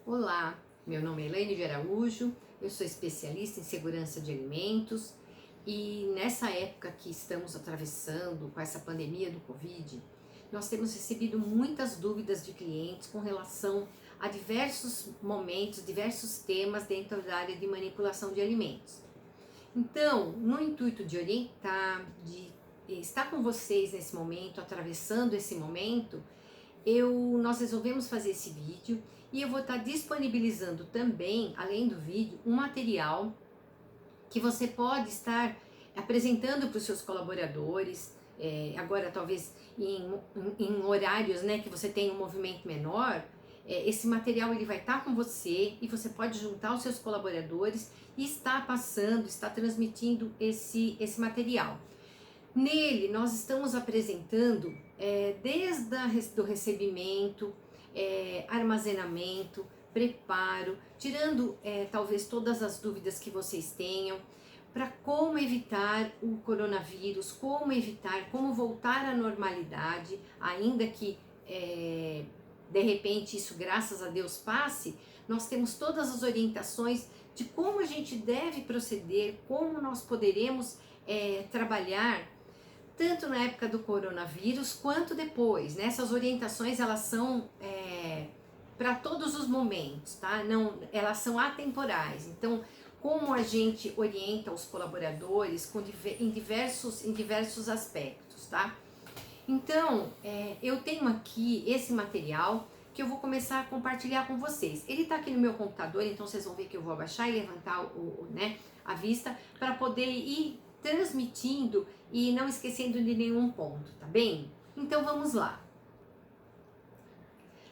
Olá, meu nome é Elaine de Araújo, eu sou especialista em segurança de alimentos e nessa época que estamos atravessando com essa pandemia do Covid, nós temos recebido muitas dúvidas de clientes com relação a diversos momentos, diversos temas dentro da área de manipulação de alimentos. Então, no intuito de orientar, de estar com vocês nesse momento, atravessando esse momento, nós resolvemos fazer esse vídeo e eu vou estar disponibilizando também, além do vídeo, um material que você pode estar apresentando para os seus colaboradores, agora talvez em horários, né, que você tem um movimento menor. Esse material ele vai estar com você e você pode juntar os seus colaboradores e estar passando, estar transmitindo esse material. Nele, nós estamos apresentando desde o recebimento, armazenamento, preparo, tirando talvez todas as dúvidas que vocês tenham, para como evitar o coronavírus, como voltar à normalidade, ainda que de repente isso, graças a Deus, passe. Nós temos todas as orientações de como a gente deve proceder, como nós poderemos trabalhar tanto na época do coronavírus quanto depois, né? Essas orientações elas são para todos os momentos, tá? Não, elas são atemporais. Então, como a gente orienta os colaboradores em diversos aspectos, tá? Então, eu tenho aqui esse material que eu vou começar a compartilhar com vocês. Ele tá aqui no meu computador, então vocês vão ver que eu vou abaixar e levantar a vista para poder ir transmitindo e não esquecendo de nenhum ponto, tá bem? Então vamos lá.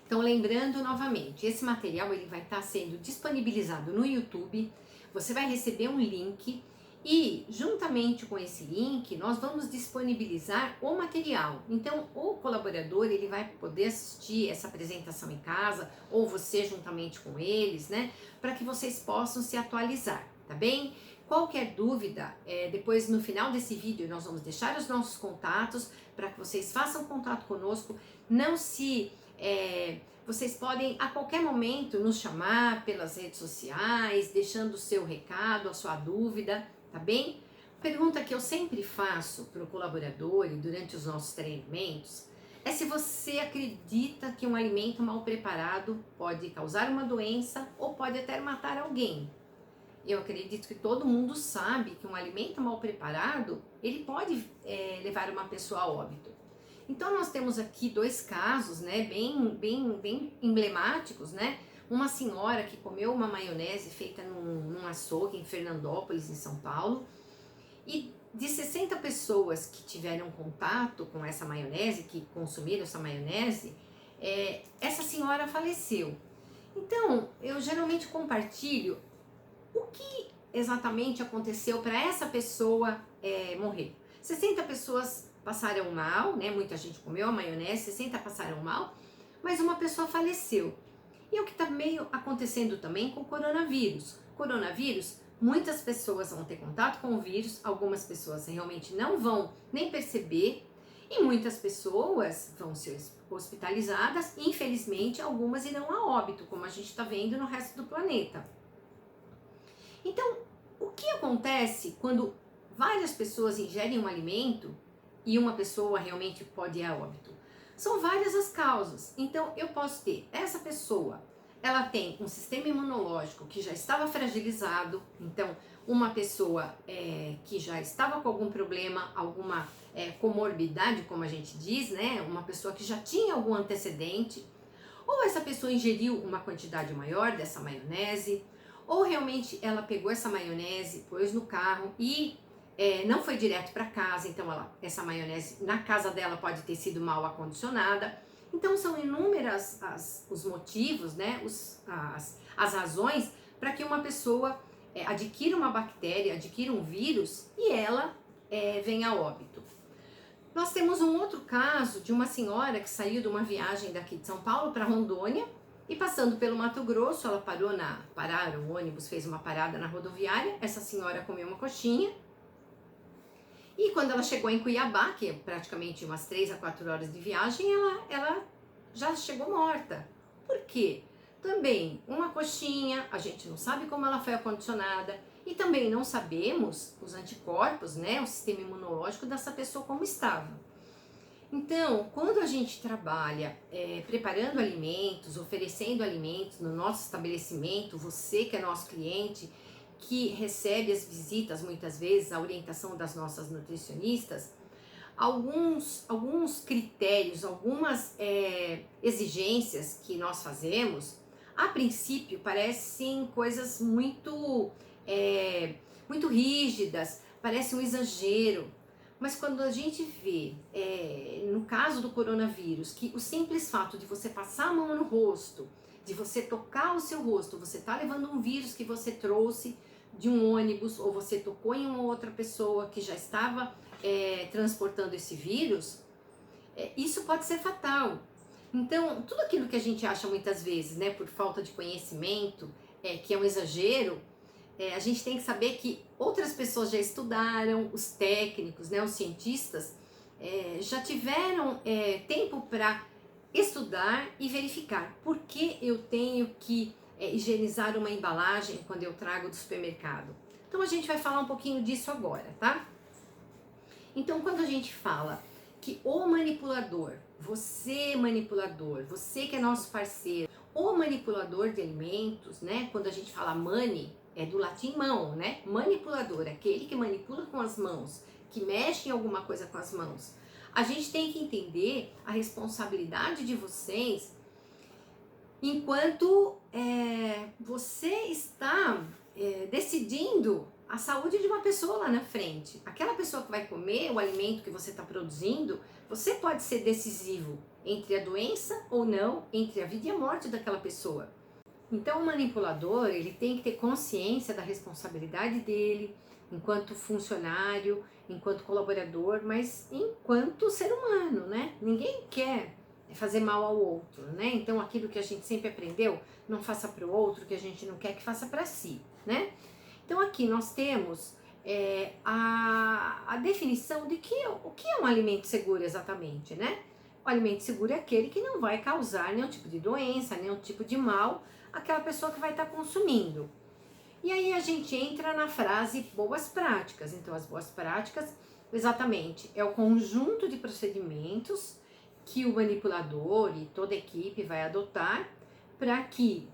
Então, lembrando novamente, esse material ele vai estar sendo disponibilizado no YouTube. Você vai receber um link e, juntamente com esse link, nós vamos disponibilizar o material. Então, o colaborador ele vai poder assistir essa apresentação em casa, ou você juntamente com eles, né? Para que vocês possam se atualizar, tá bem? Qualquer dúvida, depois no final desse vídeo nós vamos deixar os nossos contatos para que vocês façam contato conosco. Vocês podem a qualquer momento nos chamar pelas redes sociais, deixando o seu recado, a sua dúvida, tá bem? Pergunta que eu sempre faço para o colaborador e durante os nossos treinamentos é se você acredita que um alimento mal preparado pode causar uma doença ou pode até matar alguém. Eu acredito que todo mundo sabe que um alimento mal preparado, ele pode levar uma pessoa a óbito. Então nós temos aqui dois casos, né, bem emblemáticos, né? Uma senhora que comeu uma maionese feita num açougue em Fernandópolis, em São Paulo, e de 60 pessoas que tiveram contato com essa maionese, que consumiram essa maionese, essa senhora faleceu. Então, eu geralmente compartilho o que exatamente aconteceu para essa pessoa morrer. 60 pessoas passaram mal, né? Muita gente comeu a maionese, 60 passaram mal, mas uma pessoa faleceu. E é o que está meio acontecendo também com o coronavírus. Coronavírus, muitas pessoas vão ter contato com o vírus, algumas pessoas realmente não vão nem perceber, e muitas pessoas vão ser hospitalizadas, infelizmente algumas irão a óbito, como a gente está vendo no resto do planeta. Então, o que acontece quando várias pessoas ingerem um alimento e uma pessoa realmente pode ir a óbito? São várias as causas. Então, eu posso ter essa pessoa, ela tem um sistema imunológico que já estava fragilizado. Então, uma pessoa que já estava com algum problema, alguma comorbidade, como a gente diz, né? Uma pessoa que já tinha algum antecedente. Ou essa pessoa ingeriu uma quantidade maior dessa maionese, ou realmente ela pegou essa maionese, pôs no carro e não foi direto para casa. Então essa maionese na casa dela pode ter sido mal acondicionada. Então são inúmeras os motivos, né, as razões para que uma pessoa adquira uma bactéria, adquira um vírus e ela venha a óbito. Nós temos um outro caso de uma senhora que saiu de uma viagem daqui de São Paulo para Rondônia e passando pelo Mato Grosso, ela pararam o ônibus, fez uma parada na rodoviária. Essa senhora comeu uma coxinha e quando ela chegou em Cuiabá, que é praticamente umas 3 a 4 horas de viagem, ela já chegou morta. Por quê? Também uma coxinha, a gente não sabe como ela foi acondicionada e também não sabemos os anticorpos, né, o sistema imunológico dessa pessoa como estava. Então, quando a gente trabalha preparando alimentos, oferecendo alimentos no nosso estabelecimento, você que é nosso cliente, que recebe as visitas muitas vezes, a orientação das nossas nutricionistas, alguns critérios, algumas exigências que nós fazemos, a princípio parecem coisas muito rígidas, parece um exagero. Mas quando a gente vê, no caso do coronavírus, que o simples fato de você passar a mão no rosto, de você tocar o seu rosto, você está levando um vírus que você trouxe de um ônibus, ou você tocou em uma outra pessoa que já estava transportando esse vírus, isso pode ser fatal. Então, tudo aquilo que a gente acha muitas vezes, né, por falta de conhecimento, que é um exagero, a gente tem que saber que outras pessoas já estudaram, os técnicos, né, os cientistas, já tiveram tempo para estudar e verificar por que eu tenho que higienizar uma embalagem quando eu trago do supermercado. Então a gente vai falar um pouquinho disso agora, tá? Então quando a gente fala que o manipulador, você que é nosso parceiro, o manipulador de alimentos, né, quando a gente fala mani, é do latim mão, né? Manipulador, aquele que manipula com as mãos, que mexe em alguma coisa com as mãos. A gente tem que entender a responsabilidade de vocês enquanto você está decidindo a saúde de uma pessoa lá na frente. Aquela pessoa que vai comer o alimento que você está produzindo, você pode ser decisivo entre a doença ou não, entre a vida e a morte daquela pessoa. Então o manipulador, ele tem que ter consciência da responsabilidade dele enquanto funcionário, enquanto colaborador, mas enquanto ser humano, né? Ninguém quer fazer mal ao outro, né? Então aquilo que a gente sempre aprendeu, não faça para o outro, que a gente não quer que faça para si, né? Então aqui nós temos a definição de o que é um alimento seguro exatamente, né? O alimento seguro é aquele que não vai causar nenhum tipo de doença, nenhum tipo de mal àquela pessoa que vai estar consumindo. E aí a gente entra na frase boas práticas. Então as boas práticas, exatamente, é o conjunto de procedimentos que o manipulador e toda a equipe vai adotar para que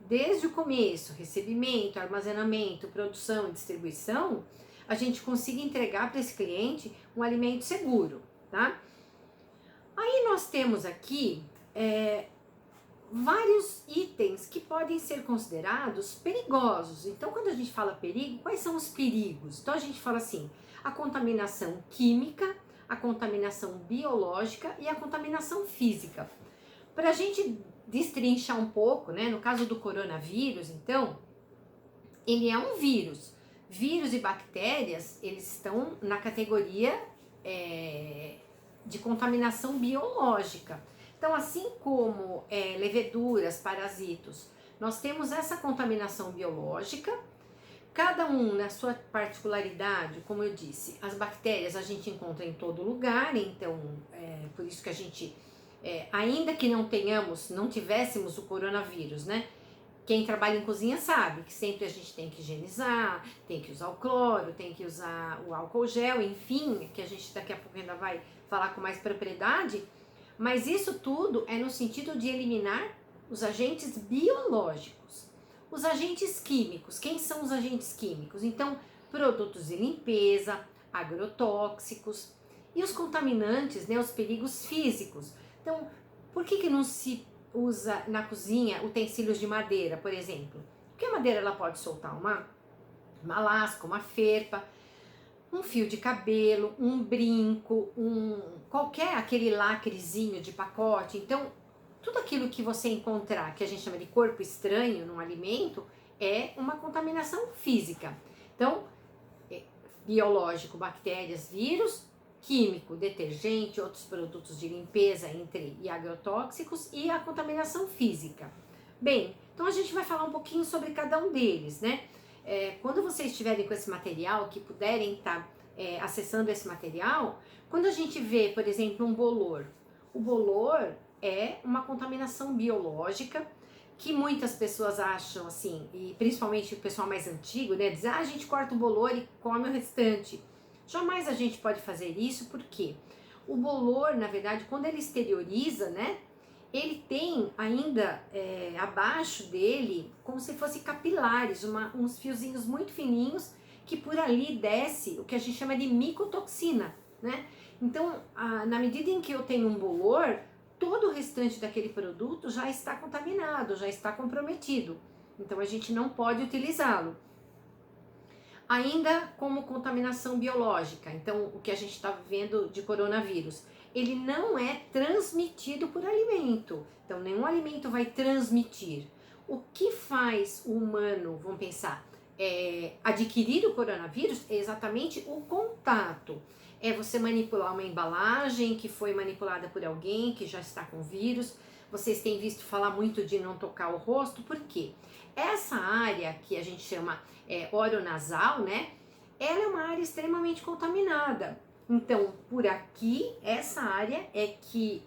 desde o começo, recebimento, armazenamento, produção e distribuição, a gente consiga entregar para esse cliente um alimento seguro, tá? Aí nós temos aqui vários itens que podem ser considerados perigosos. Então, quando a gente fala perigo, quais são os perigos? Então, a gente fala assim, a contaminação química, a contaminação biológica e a contaminação física. Para a gente destrinchar um pouco, né, no caso do coronavírus, então, ele é um vírus. Vírus e bactérias, eles estão na categoria de contaminação biológica. Então, assim como leveduras, parasitos, nós temos essa contaminação biológica, cada um na sua particularidade, como eu disse, as bactérias a gente encontra em todo lugar, então por isso que a gente, ainda que não tivéssemos o coronavírus, né? Quem trabalha em cozinha sabe que sempre a gente tem que higienizar, tem que usar o cloro, tem que usar o álcool gel, enfim, que a gente daqui a pouco ainda vai falar com mais propriedade, mas isso tudo é no sentido de eliminar os agentes biológicos. Os agentes químicos, quem são os agentes químicos? Então, produtos de limpeza, agrotóxicos e os contaminantes, né, os perigos físicos. Então, por que não se usa na cozinha utensílios de madeira, por exemplo? Porque a madeira ela pode soltar uma lasca, uma ferpa, um fio de cabelo, um brinco, qualquer aquele lacrezinho de pacote. Então, tudo aquilo que você encontrar, que a gente chama de corpo estranho num alimento, é uma contaminação física. Então, biológico, bactérias, vírus, químico, detergente, outros produtos de limpeza e agrotóxicos e a contaminação física. Bem, então a gente vai falar um pouquinho sobre cada um deles, né? Quando vocês estiverem com esse material, que puderem estar acessando esse material, quando a gente vê, por exemplo, um bolor, o bolor é uma contaminação biológica que muitas pessoas acham assim, e principalmente o pessoal mais antigo, né? Diz, a gente corta o bolor e come o restante. Jamais a gente pode fazer isso, porque o bolor, na verdade, quando ele exterioriza, né? Ele tem ainda abaixo dele, como se fosse capilares, uns fiozinhos muito fininhos, que por ali desce o que a gente chama de micotoxina, né? Então, na medida em que eu tenho um bolor, todo o restante daquele produto já está contaminado, já está comprometido. Então, a gente não pode utilizá-lo. Ainda como contaminação biológica, então o que a gente está vendo de coronavírus, ele não é transmitido por alimento, então nenhum alimento vai transmitir. O que faz o humano, vamos pensar, adquirir o coronavírus é exatamente o contato. É você manipular uma embalagem que foi manipulada por alguém que já está com vírus. Vocês têm visto falar muito de não tocar o rosto, por quê? Essa área que a gente chama oronasal, né? Ela é uma área extremamente contaminada. Então, por aqui, essa área é que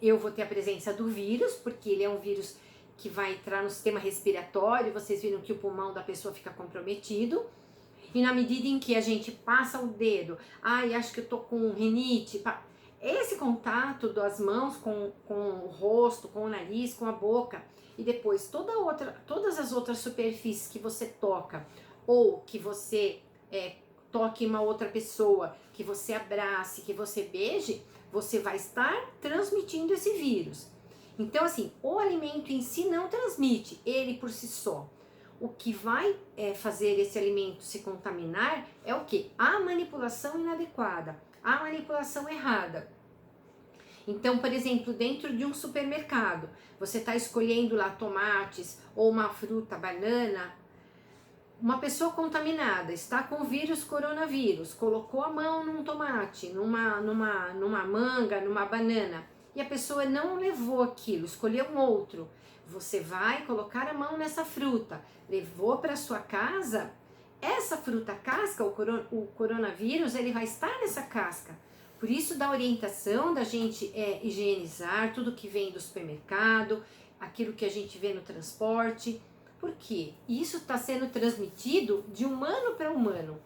eu vou ter a presença do vírus, porque ele é um vírus que vai entrar no sistema respiratório. Vocês viram que o pulmão da pessoa fica comprometido. E na medida em que a gente passa o dedo, acho que eu tô com rinite, esse contato das mãos com o rosto, com o nariz, com a boca, e depois todas as outras superfícies que você toca, ou que você toque uma outra pessoa, que você abrace, que você beije, você vai estar transmitindo esse vírus. Então, assim, o alimento em si não transmite, ele por si só. O que vai fazer esse alimento se contaminar é o quê? A manipulação inadequada, a manipulação errada. Então, por exemplo, dentro de um supermercado, você está escolhendo lá tomates ou uma fruta, banana. Uma pessoa contaminada, está com vírus coronavírus, colocou a mão num tomate, numa manga, numa banana, e a pessoa não levou aquilo, escolheu um outro. Você vai colocar a mão nessa fruta, levou para sua casa, essa fruta casca, o coronavírus, ele vai estar nessa casca. Por isso, da orientação da gente higienizar tudo que vem do supermercado, aquilo que a gente vê no transporte. Por quê? Isso está sendo transmitido de humano para humano.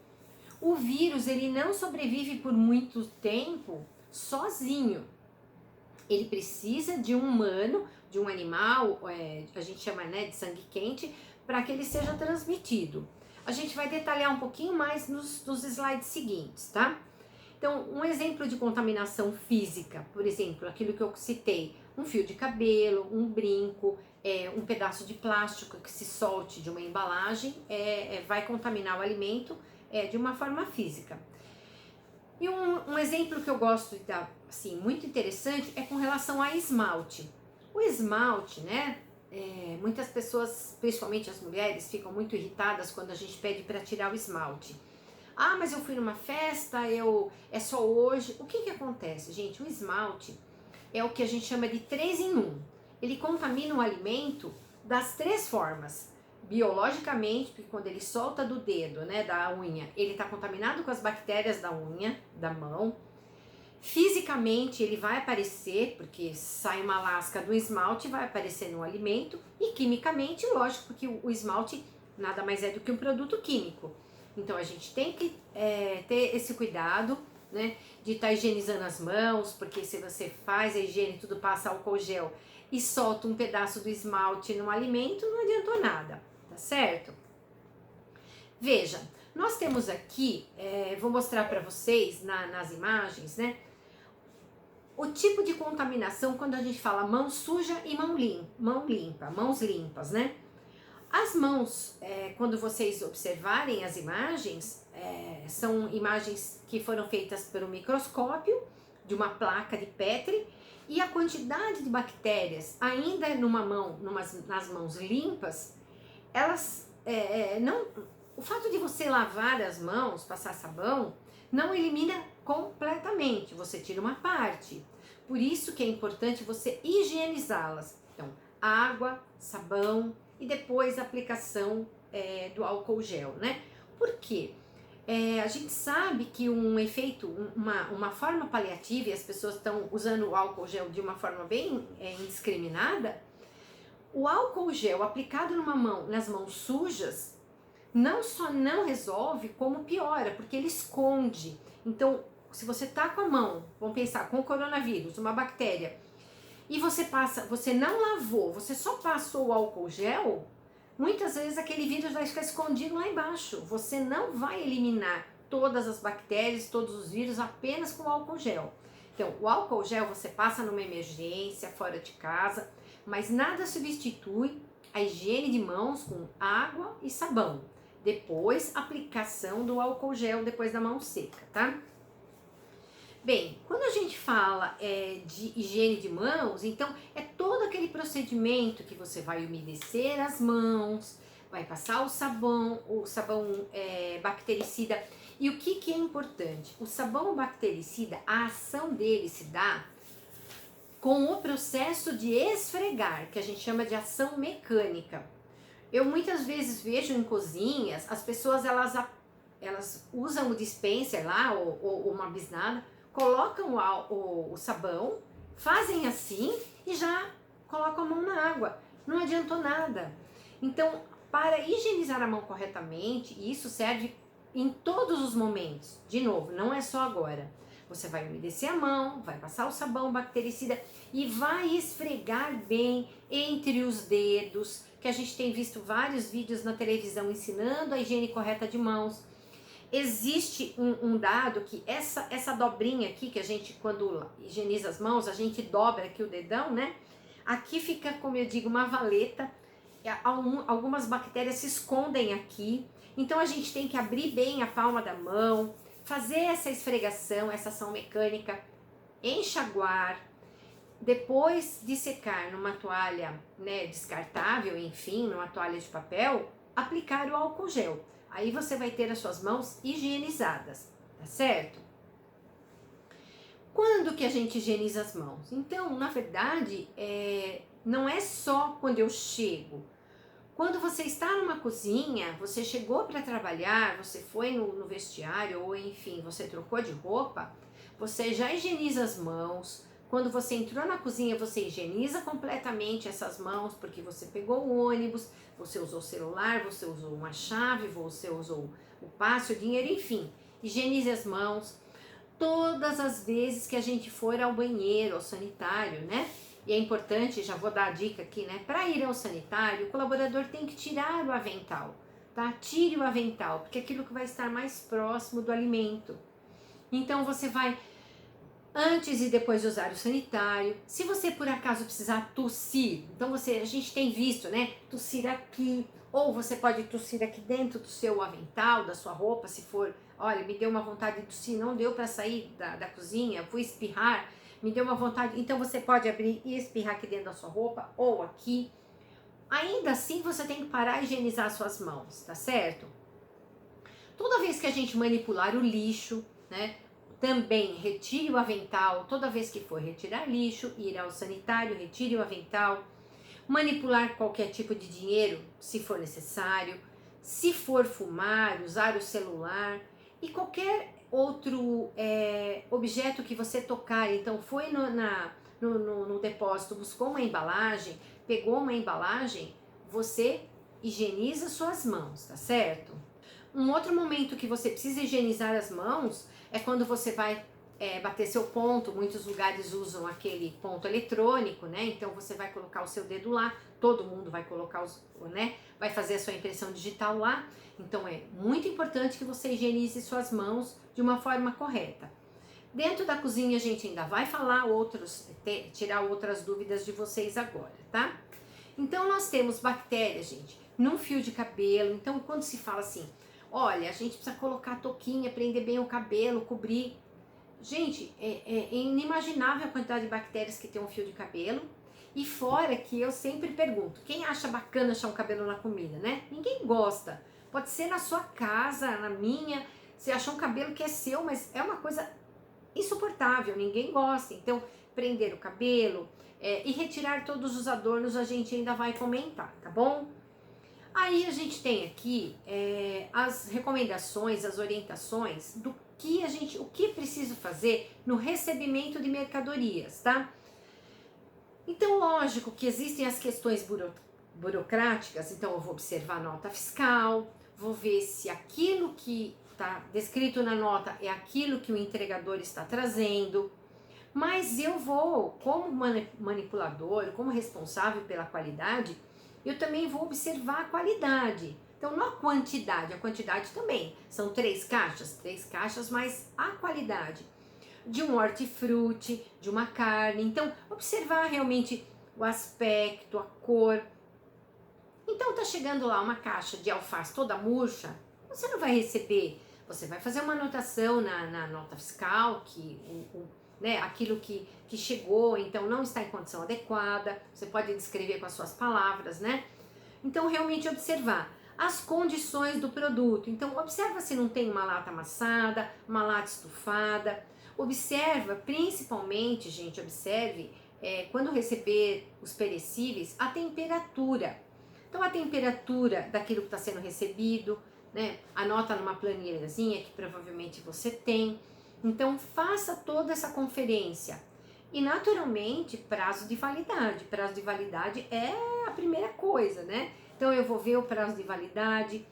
O vírus, ele não sobrevive por muito tempo sozinho. Ele precisa de um humano, de um animal, a gente chama de sangue quente, para que ele seja transmitido. A gente vai detalhar um pouquinho mais nos slides seguintes, tá? Então, um exemplo de contaminação física, por exemplo, aquilo que eu citei, um fio de cabelo, um brinco, um pedaço de plástico que se solte de uma embalagem, vai contaminar o alimento de uma forma física. E um exemplo que eu gosto de dar, assim, muito interessante, é com relação a esmalte. O esmalte, né, muitas pessoas, principalmente as mulheres, ficam muito irritadas quando a gente pede para tirar o esmalte. Mas eu fui numa festa, é só hoje. O que acontece, gente? O esmalte é o que a gente chama de 3 em 1. Ele contamina o alimento das 3 formas. Biologicamente, porque quando ele solta do dedo, né, da unha, ele está contaminado com as bactérias da unha, da mão. Fisicamente, ele vai aparecer, porque sai uma lasca do esmalte, vai aparecer no alimento. E quimicamente, lógico, porque o esmalte nada mais é do que um produto químico. Então, a gente tem que ter esse cuidado, né, de estar higienizando as mãos, porque se você faz a higiene, tudo passa álcool gel e solta um pedaço do esmalte no alimento, não adiantou nada, tá certo? Veja, nós temos aqui, vou mostrar para vocês nas imagens, né, o tipo de contaminação quando a gente fala mão suja e mão limpa, mãos limpas, né? As mãos, quando vocês observarem as imagens, são imagens que foram feitas pelo microscópio, de uma placa de Petri, e a quantidade de bactérias ainda numa mão, nas mãos limpas, elas não... O fato de você lavar as mãos, passar sabão, não elimina completamente, você tira uma parte. Por isso que é importante você higienizá-las. Então, água, sabão, e depois a aplicação do álcool gel, né? Por quê? A gente sabe que um efeito, uma forma paliativa, e as pessoas estão usando o álcool gel de uma forma bem indiscriminada, O álcool gel aplicado numa mão, nas mãos sujas, não só não resolve, como piora, porque ele esconde. Então, se você tá com a mão, vamos pensar, com o coronavírus, uma bactéria, e você não lavou, você só passou o álcool gel, muitas vezes aquele vírus vai ficar escondido lá embaixo. Você não vai eliminar todas as bactérias, todos os vírus apenas com o álcool gel. Então, o álcool gel você passa numa emergência, fora de casa, mas nada substitui a higiene de mãos com água e sabão. Depois, aplicação do álcool gel depois da mão seca, tá? Bem, quando a gente fala de higiene de mãos, então é todo aquele procedimento que você vai umedecer as mãos, vai passar o sabão bactericida. E o que é importante? O sabão bactericida, a ação dele se dá com o processo de esfregar, que a gente chama de ação mecânica. Eu muitas vezes vejo em cozinhas, as pessoas elas usam o dispenser lá, ou uma bisnada, colocam o sabão, fazem assim e já colocam a mão na água. Não adiantou nada. Então, para higienizar a mão corretamente, e isso serve em todos os momentos, de novo, não é só agora. Você vai umedecer a mão, vai passar o sabão bactericida e vai esfregar bem entre os dedos, que a gente tem visto vários vídeos na televisão ensinando a higiene correta de mãos. Existe um dado que essa dobrinha aqui, que a gente, quando higieniza as mãos, a gente dobra aqui o dedão, né? Aqui fica, como eu digo, uma valeta. Algumas bactérias se escondem aqui. Então a gente tem que abrir bem a palma da mão, fazer essa esfregação, essa ação mecânica, enxaguar. Depois de secar numa toalha, né, descartável, enfim, numa toalha de papel, aplicar o álcool gel. Aí você vai ter as suas mãos higienizadas, tá certo? Quando que a gente higieniza as mãos? Então, na verdade, não é só quando eu chego. Quando você está numa cozinha, você chegou para trabalhar, você foi no vestiário, ou enfim, você trocou de roupa, você já higieniza as mãos. Quando você entrou na cozinha, você higieniza completamente essas mãos, porque você pegou o ônibus, você usou o celular, você usou uma chave, você usou o passe, o dinheiro, enfim. Higienize as mãos todas as vezes que a gente for ao banheiro, ao sanitário, né? E é importante, já vou dar a dica aqui, né? Para ir ao sanitário, o colaborador tem que tirar o avental, tá? Tire o avental, porque é aquilo que vai estar mais próximo do alimento. Então você vai, antes e depois de usar o sanitário, se você por acaso precisar tossir, então a gente tem visto, né? Tossir aqui, ou você pode tossir aqui dentro do seu avental, da sua roupa, se for, olha, me deu uma vontade de tossir, não deu para sair da cozinha, fui espirrar, me deu uma vontade, então você pode abrir e espirrar aqui dentro da sua roupa, ou aqui. Ainda assim, você tem que parar e higienizar suas mãos, tá certo? Toda vez que a gente manipular o lixo, né? Também retire o avental, toda vez que for retirar lixo, ir ao sanitário, retire o avental. Manipular qualquer tipo de dinheiro, se for necessário. Se for fumar, usar o celular e qualquer outro objeto que você tocar. Então, foi no depósito, buscou uma embalagem, pegou uma embalagem, você higieniza suas mãos, tá certo? Um outro momento que você precisa higienizar as mãos é quando você vai bater seu ponto. Muitos lugares usam aquele ponto eletrônico, né? Então você vai colocar o seu dedo lá, todo mundo vai colocar né? Vai fazer a sua impressão digital lá. Então é muito importante que você higienize suas mãos de uma forma correta. Dentro da cozinha a gente ainda vai falar tirar outras dúvidas de vocês agora, tá? Então nós temos bactérias, gente, num fio de cabelo. Então quando se fala assim, olha, a gente precisa colocar a touquinha, prender bem o cabelo, cobrir. Gente, é inimaginável a quantidade de bactérias que tem um fio de cabelo. E fora que eu sempre pergunto, quem acha bacana achar um cabelo na comida, né? Ninguém gosta. Pode ser na sua casa, na minha, você achou um cabelo que é seu, mas é uma coisa insuportável, ninguém gosta. Então, prender o cabelo e retirar todos os adornos a gente ainda vai comentar, tá bom? Aí a gente tem aqui as recomendações, as orientações do o que preciso fazer no recebimento de mercadorias, tá? Então, lógico que existem as questões burocráticas, então eu vou observar a nota fiscal, vou ver se aquilo que está descrito na nota é aquilo que o entregador está trazendo, mas eu vou, como manipulador, como responsável pela qualidade, eu também vou observar a qualidade. Então, não a quantidade também. São 3 caixas, mas a qualidade de um hortifruti, de uma carne. Então, observar realmente o aspecto, a cor. Então, tá chegando lá uma caixa de alface toda murcha, você não vai receber. Você vai fazer uma anotação na nota fiscal, que né, aquilo que chegou, então não está em condição adequada. Você pode descrever com as suas palavras, né? Então, realmente observar as condições do produto. Então, observa se não tem uma lata amassada, uma lata estufada. Observa, principalmente, gente, observe quando receber os perecíveis, a temperatura. Então, a temperatura daquilo que está sendo recebido, né? Anota numa planilhazinha que provavelmente você tem. Então, faça toda essa conferência. E, naturalmente, prazo de validade. Prazo de validade é a primeira coisa, né? Então, eu vou ver o prazo de validade.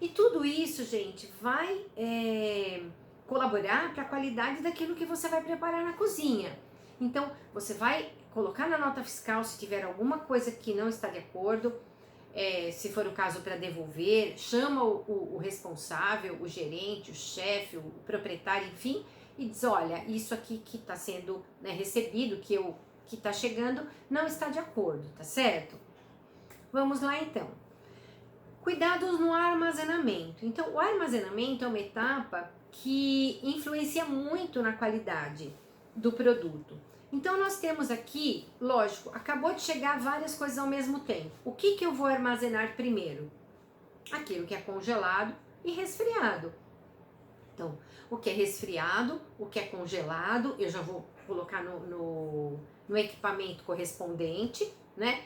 E tudo isso, gente, vai colaborar para a qualidade daquilo que você vai preparar na cozinha. Então, você vai colocar na nota fiscal se tiver alguma coisa que não está de acordo, se for o caso para devolver, chama o responsável, o gerente, o chefe, o proprietário, enfim, e diz, olha, isso aqui que está sendo, né, recebido, que está chegando, não está de acordo, tá certo? Vamos lá então. Cuidados no armazenamento. Então, o armazenamento é uma etapa que influencia muito na qualidade do produto. Então, nós temos aqui, lógico, acabou de chegar várias coisas ao mesmo tempo. O que eu vou armazenar primeiro? Aquilo que é congelado e resfriado. Então, o que é resfriado, o que é congelado, eu já vou colocar no equipamento correspondente, né?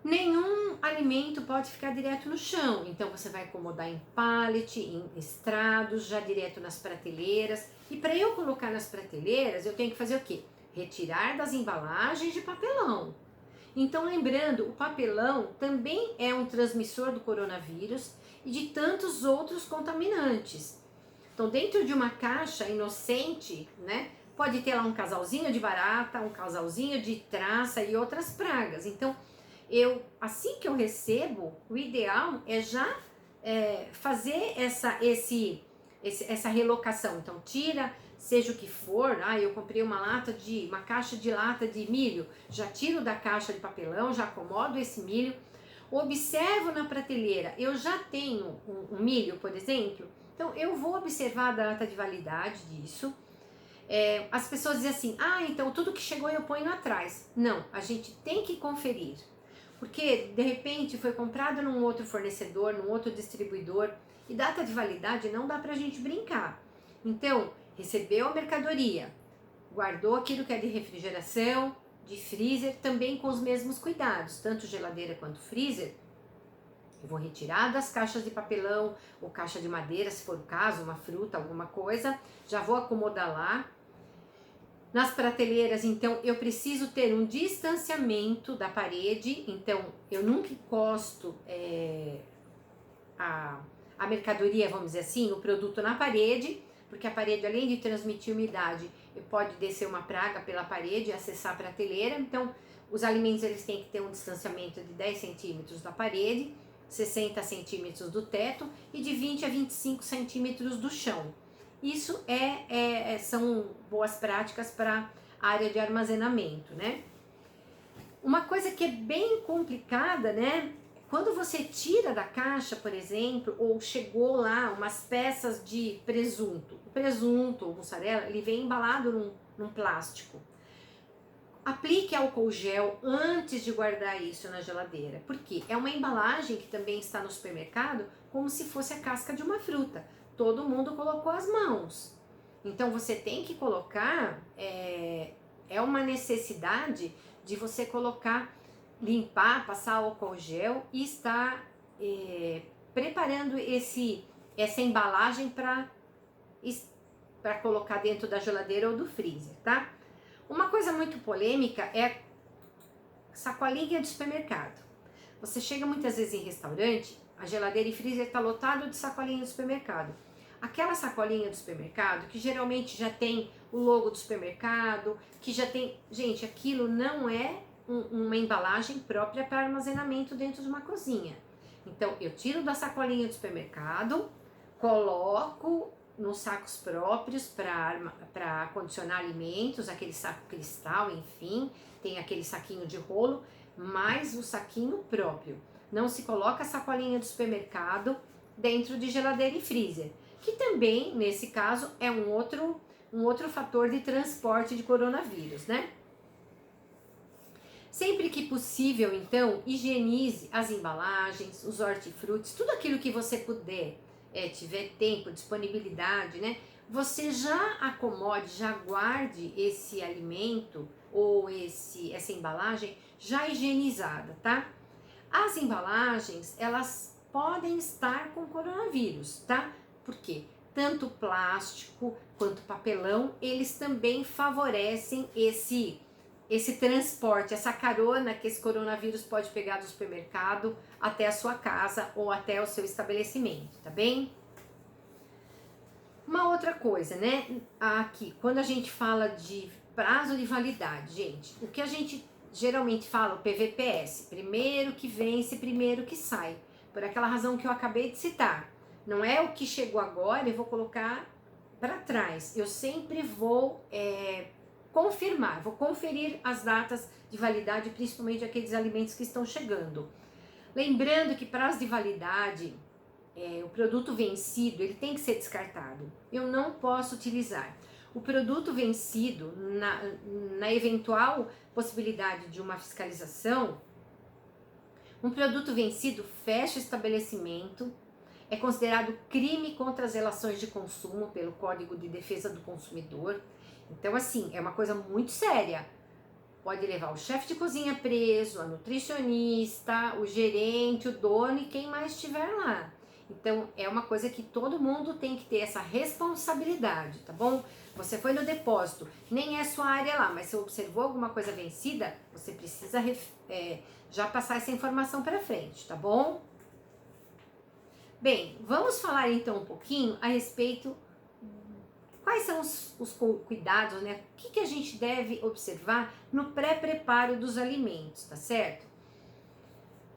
Nenhum alimento pode ficar direto no chão, então você vai acomodar em pallet, em estrados, já direto nas prateleiras. E para eu colocar nas prateleiras, eu tenho que fazer o quê? Retirar das embalagens de papelão. Então, lembrando, o papelão também é um transmissor do coronavírus e de tantos outros contaminantes. Então, dentro de uma caixa inocente, né, pode ter lá um casalzinho de barata, um casalzinho de traça e outras pragas. Então, assim que eu recebo, o ideal é já fazer essa relocação. Então, tira, seja o que for, eu comprei uma caixa de lata de milho, já tiro da caixa de papelão, já acomodo esse milho, observo na prateleira, eu já tenho um milho, por exemplo, então eu vou observar a data de validade disso. As pessoas dizem assim, então tudo que chegou eu ponho atrás. Não, a gente tem que conferir. Porque, de repente, foi comprado num outro fornecedor, num outro distribuidor, e data de validade não dá pra gente brincar. Então, recebeu a mercadoria, guardou aquilo que é de refrigeração, de freezer, também com os mesmos cuidados, tanto geladeira quanto freezer. Eu vou retirar das caixas de papelão ou caixa de madeira, se for o caso, uma fruta, alguma coisa, já vou acomodar lá. Nas prateleiras, então, eu preciso ter um distanciamento da parede, então eu nunca encosto a mercadoria, vamos dizer assim, o produto na parede, porque a parede, além de transmitir umidade, pode descer uma praga pela parede e acessar a prateleira. Então, os alimentos eles têm que ter um distanciamento de 10 centímetros da parede, 60 centímetros do teto e de 20 a 25 centímetros do chão. Isso são boas práticas para a área de armazenamento, né? Uma coisa que é bem complicada, né? Quando você tira da caixa, por exemplo, ou chegou lá umas peças de presunto. O presunto, ou mussarela, ele vem embalado num plástico. Aplique álcool gel antes de guardar isso na geladeira. Porque é uma embalagem que também está no supermercado como se fosse a casca de uma fruta. Todo mundo colocou as mãos. Então, você tem que colocar, é uma necessidade de você colocar, limpar, passar álcool gel e estar preparando essa embalagem para colocar dentro da geladeira ou do freezer, tá? Uma coisa muito polêmica é sacolinha de supermercado. Você chega muitas vezes em restaurante, a geladeira e freezer está lotado de sacolinha do supermercado. Aquela sacolinha do supermercado, que geralmente já tem o logo do supermercado, que já tem... Gente, aquilo não é uma embalagem própria para armazenamento dentro de uma cozinha. Então, eu tiro da sacolinha do supermercado, coloco nos sacos próprios para condicionar alimentos, aquele saco cristal, enfim, tem aquele saquinho de rolo, mais o saquinho próprio. Não se coloca a sacolinha do supermercado dentro de geladeira e freezer, que também, nesse caso, é um outro fator de transporte de coronavírus, né? Sempre que possível, então, higienize as embalagens, os hortifrutis, tudo aquilo que você puder, tiver tempo, disponibilidade, né? Você já acomode, já guarde esse alimento ou essa embalagem já higienizada, tá? As embalagens, elas podem estar com coronavírus, tá? Por quê? Tanto plástico quanto papelão, eles também favorecem esse transporte, essa carona que esse coronavírus pode pegar do supermercado até a sua casa ou até o seu estabelecimento, tá bem? Uma outra coisa, né? Aqui, quando a gente fala de prazo de validade, gente, o que a gente geralmente fala, o PVPS, primeiro que vence, primeiro que sai, por aquela razão que eu acabei de citar. Não é o que chegou agora, eu vou colocar para trás. Eu sempre vou confirmar, vou conferir as datas de validade, principalmente aqueles alimentos que estão chegando. Lembrando que prazo de validade, o produto vencido, ele tem que ser descartado. Eu não posso utilizar. O produto vencido, na eventual possibilidade de uma fiscalização, um produto vencido fecha o estabelecimento, é considerado crime contra as relações de consumo pelo Código de Defesa do Consumidor. Então, assim, é uma coisa muito séria. Pode levar o chefe de cozinha preso, a nutricionista, o gerente, o dono e quem mais estiver lá. Então, é uma coisa que todo mundo tem que ter essa responsabilidade, tá bom? Você foi no depósito, nem é sua área lá, mas se observou alguma coisa vencida, você precisa já passar essa informação para frente, tá bom? Bem, vamos falar então um pouquinho a respeito quais são os cuidados, né? O que a gente deve observar no pré-preparo dos alimentos, tá certo?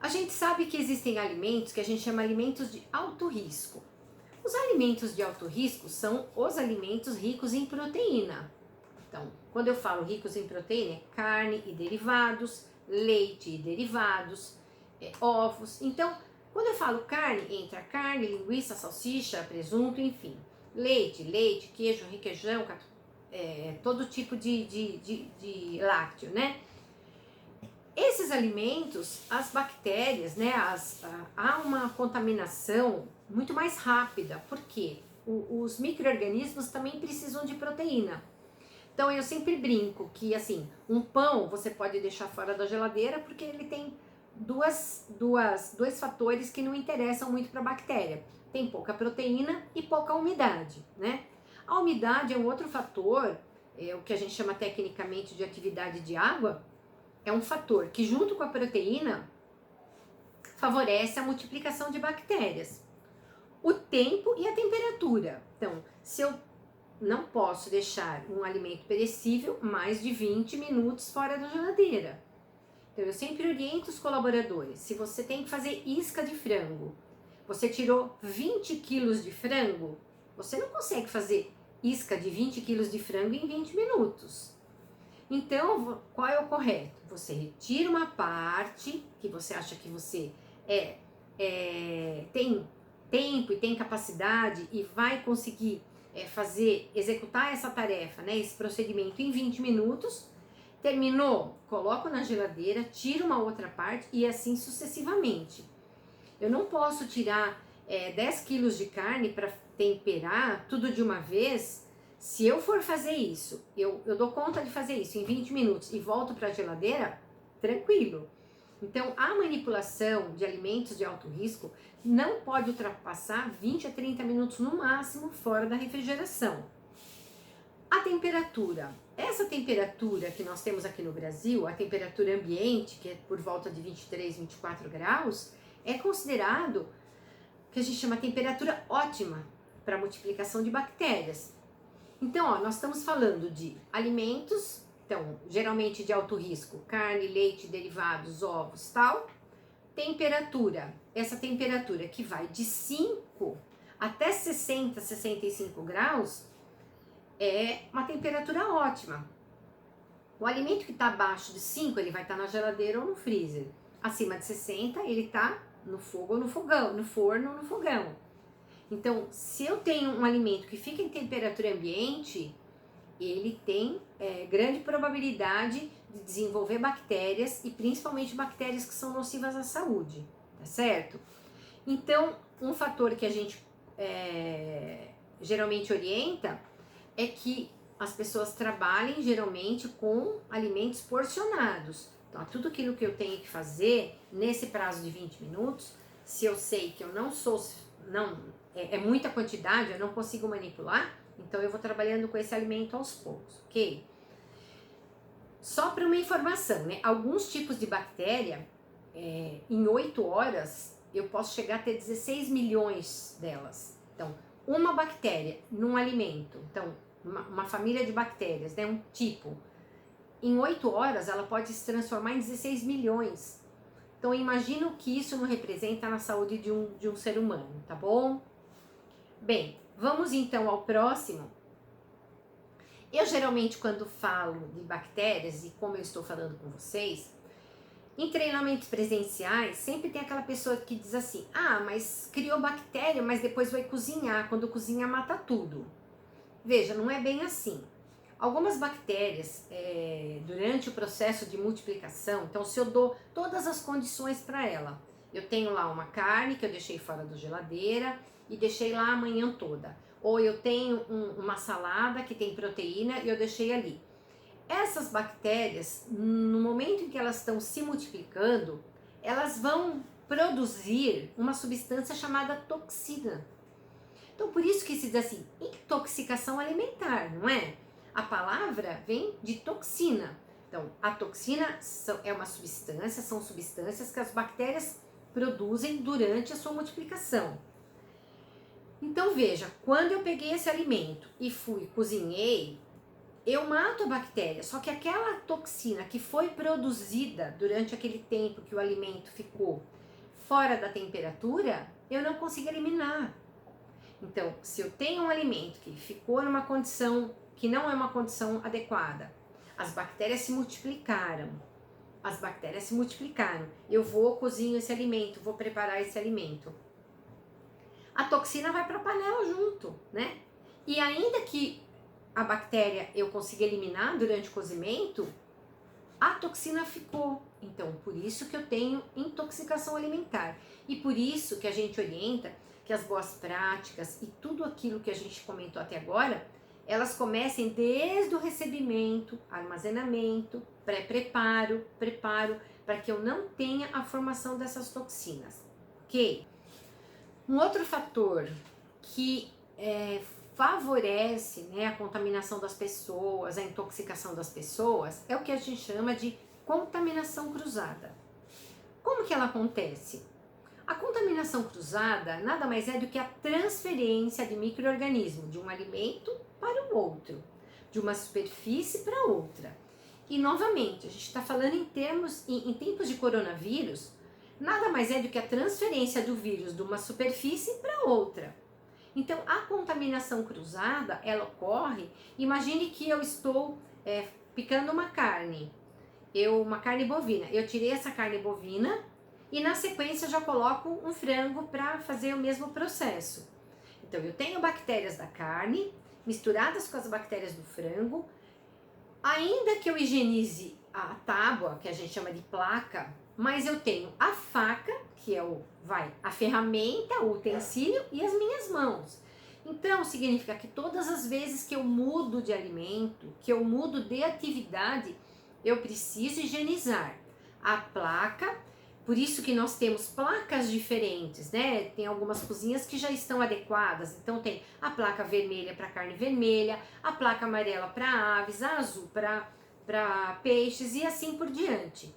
A gente sabe que existem alimentos que a gente chama alimentos de alto risco. Os alimentos de alto risco são os alimentos ricos em proteína. Então, quando eu falo ricos em proteína, é carne e derivados, leite e derivados, ovos. Então, quando eu falo carne, entra carne, linguiça, salsicha, presunto, enfim. Leite, queijo, requeijão, todo tipo de lácteo, né? Esses alimentos, as bactérias, né, há uma contaminação muito mais rápida, porque os micro-organismos também precisam de proteína. Então eu sempre brinco que assim, um pão você pode deixar fora da geladeira porque ele tem dois fatores que não interessam muito para a bactéria. Tem pouca proteína e pouca umidade, né? A umidade é um outro fator, o que a gente chama tecnicamente de atividade de água, é um fator que junto com a proteína favorece a multiplicação de bactérias. O tempo e a temperatura. Então, se eu não posso deixar um alimento perecível mais de 20 minutos fora da geladeira. Então, eu sempre oriento os colaboradores, se você tem que fazer isca de frango, você tirou 20 quilos de frango, você não consegue fazer isca de 20 quilos de frango em 20 minutos. Então, qual é o correto? Você retira uma parte que você acha que você tem tempo e tem capacidade e vai conseguir executar essa tarefa, né, esse procedimento em 20 minutos. Terminou, coloco na geladeira, tiro uma outra parte e assim sucessivamente. Eu não posso tirar 10 quilos de carne para temperar tudo de uma vez. Se eu for fazer isso, eu dou conta de fazer isso em 20 minutos e volto para a geladeira, tranquilo. Então, a manipulação de alimentos de alto risco não pode ultrapassar 20 a 30 minutos no máximo fora da refrigeração. temperatura. Essa temperatura que nós temos aqui no Brasil, a temperatura ambiente, que é por volta de 23, 24 graus, é considerado que a gente chama temperatura ótima para multiplicação de bactérias. Então, ó, nós estamos falando de alimentos, então, geralmente de alto risco, carne, leite, derivados, ovos, tal. Temperatura, essa temperatura que vai de 5 até 60, 65 graus, é uma temperatura ótima. O alimento que está abaixo de 5, ele vai estar na geladeira ou no freezer. Acima de 60, ele está no fogo ou no fogão, no forno ou no fogão. Então, se eu tenho um alimento que fica em temperatura ambiente, ele tem grande probabilidade de desenvolver bactérias e principalmente bactérias que são nocivas à saúde, tá certo? Então, um fator que a gente geralmente orienta é que as pessoas trabalhem geralmente com alimentos porcionados. Então, tudo aquilo que eu tenho que fazer nesse prazo de 20 minutos, se eu sei que eu é muita quantidade, eu não consigo manipular, então eu vou trabalhando com esse alimento aos poucos, ok? Só para uma informação, né? Alguns tipos de bactéria, em 8 horas, eu posso chegar a ter 16 milhões delas. Então, uma bactéria num alimento, então, uma família de bactérias, né? Um tipo, em 8 horas ela pode se transformar em 16 milhões. Então, imagina o que isso não representa na saúde de um ser humano, tá bom? Bem, vamos então ao próximo. Eu geralmente, quando falo de bactérias e como eu estou falando com vocês, em treinamentos presenciais, sempre tem aquela pessoa que diz assim: ah, mas criou bactéria, mas depois vai cozinhar, quando cozinha mata tudo. Veja, não é bem assim. Algumas bactérias, durante o processo de multiplicação, então se eu dou todas as condições para ela, eu tenho lá uma carne que eu deixei fora da geladeira e deixei lá a manhã toda, ou eu tenho uma salada que tem proteína e eu deixei ali. Essas bactérias, no momento em que elas estão se multiplicando, elas vão produzir uma substância chamada toxina. Então, por isso que se diz assim, intoxicação alimentar, não é? A palavra vem de toxina. Então, a toxina é uma substância, são substâncias que as bactérias produzem durante a sua multiplicação. Então, veja, quando eu peguei esse alimento e cozinhei, eu mato a bactéria, só que aquela toxina que foi produzida durante aquele tempo que o alimento ficou fora da temperatura, eu não consigo eliminar. Então, se eu tenho um alimento que ficou numa condição que não é uma condição adequada, as bactérias se multiplicaram, eu cozinho esse alimento, vou preparar esse alimento. A toxina vai para a panela junto, né? E ainda que a bactéria eu consiga eliminar durante o cozimento, a toxina ficou. Então, por isso que eu tenho intoxicação alimentar. E por isso que a gente orienta que as boas práticas e tudo aquilo que a gente comentou até agora, elas comecem desde o recebimento, armazenamento, preparo, para que eu não tenha a formação dessas toxinas, ok? Um outro fator que favorece, né, a contaminação das pessoas, a intoxicação das pessoas, é o que a gente chama de contaminação cruzada. Como que ela acontece? A contaminação cruzada nada mais é do que a transferência de micro-organismo de um alimento para o outro, de uma superfície para outra. E novamente, a gente está falando em tempos de coronavírus, nada mais é do que a transferência do vírus de uma superfície para outra. Então, a contaminação cruzada, ela ocorre, imagine que eu estou picando uma carne bovina. Eu tirei essa carne bovina e na sequência já coloco um frango para fazer o mesmo processo. Então, eu tenho bactérias da carne misturadas com as bactérias do frango. Ainda que eu higienize a tábua, que a gente chama de placa, mas eu tenho a faca, que é a ferramenta, o utensílio e as minhas mãos. Então, significa que todas as vezes que eu mudo de alimento, que eu mudo de atividade, eu preciso higienizar a placa, Por isso que nós temos placas diferentes, né? Tem algumas cozinhas que já estão adequadas. Então tem a placa vermelha para carne vermelha, a placa amarela para aves, a azul para peixes e assim por diante.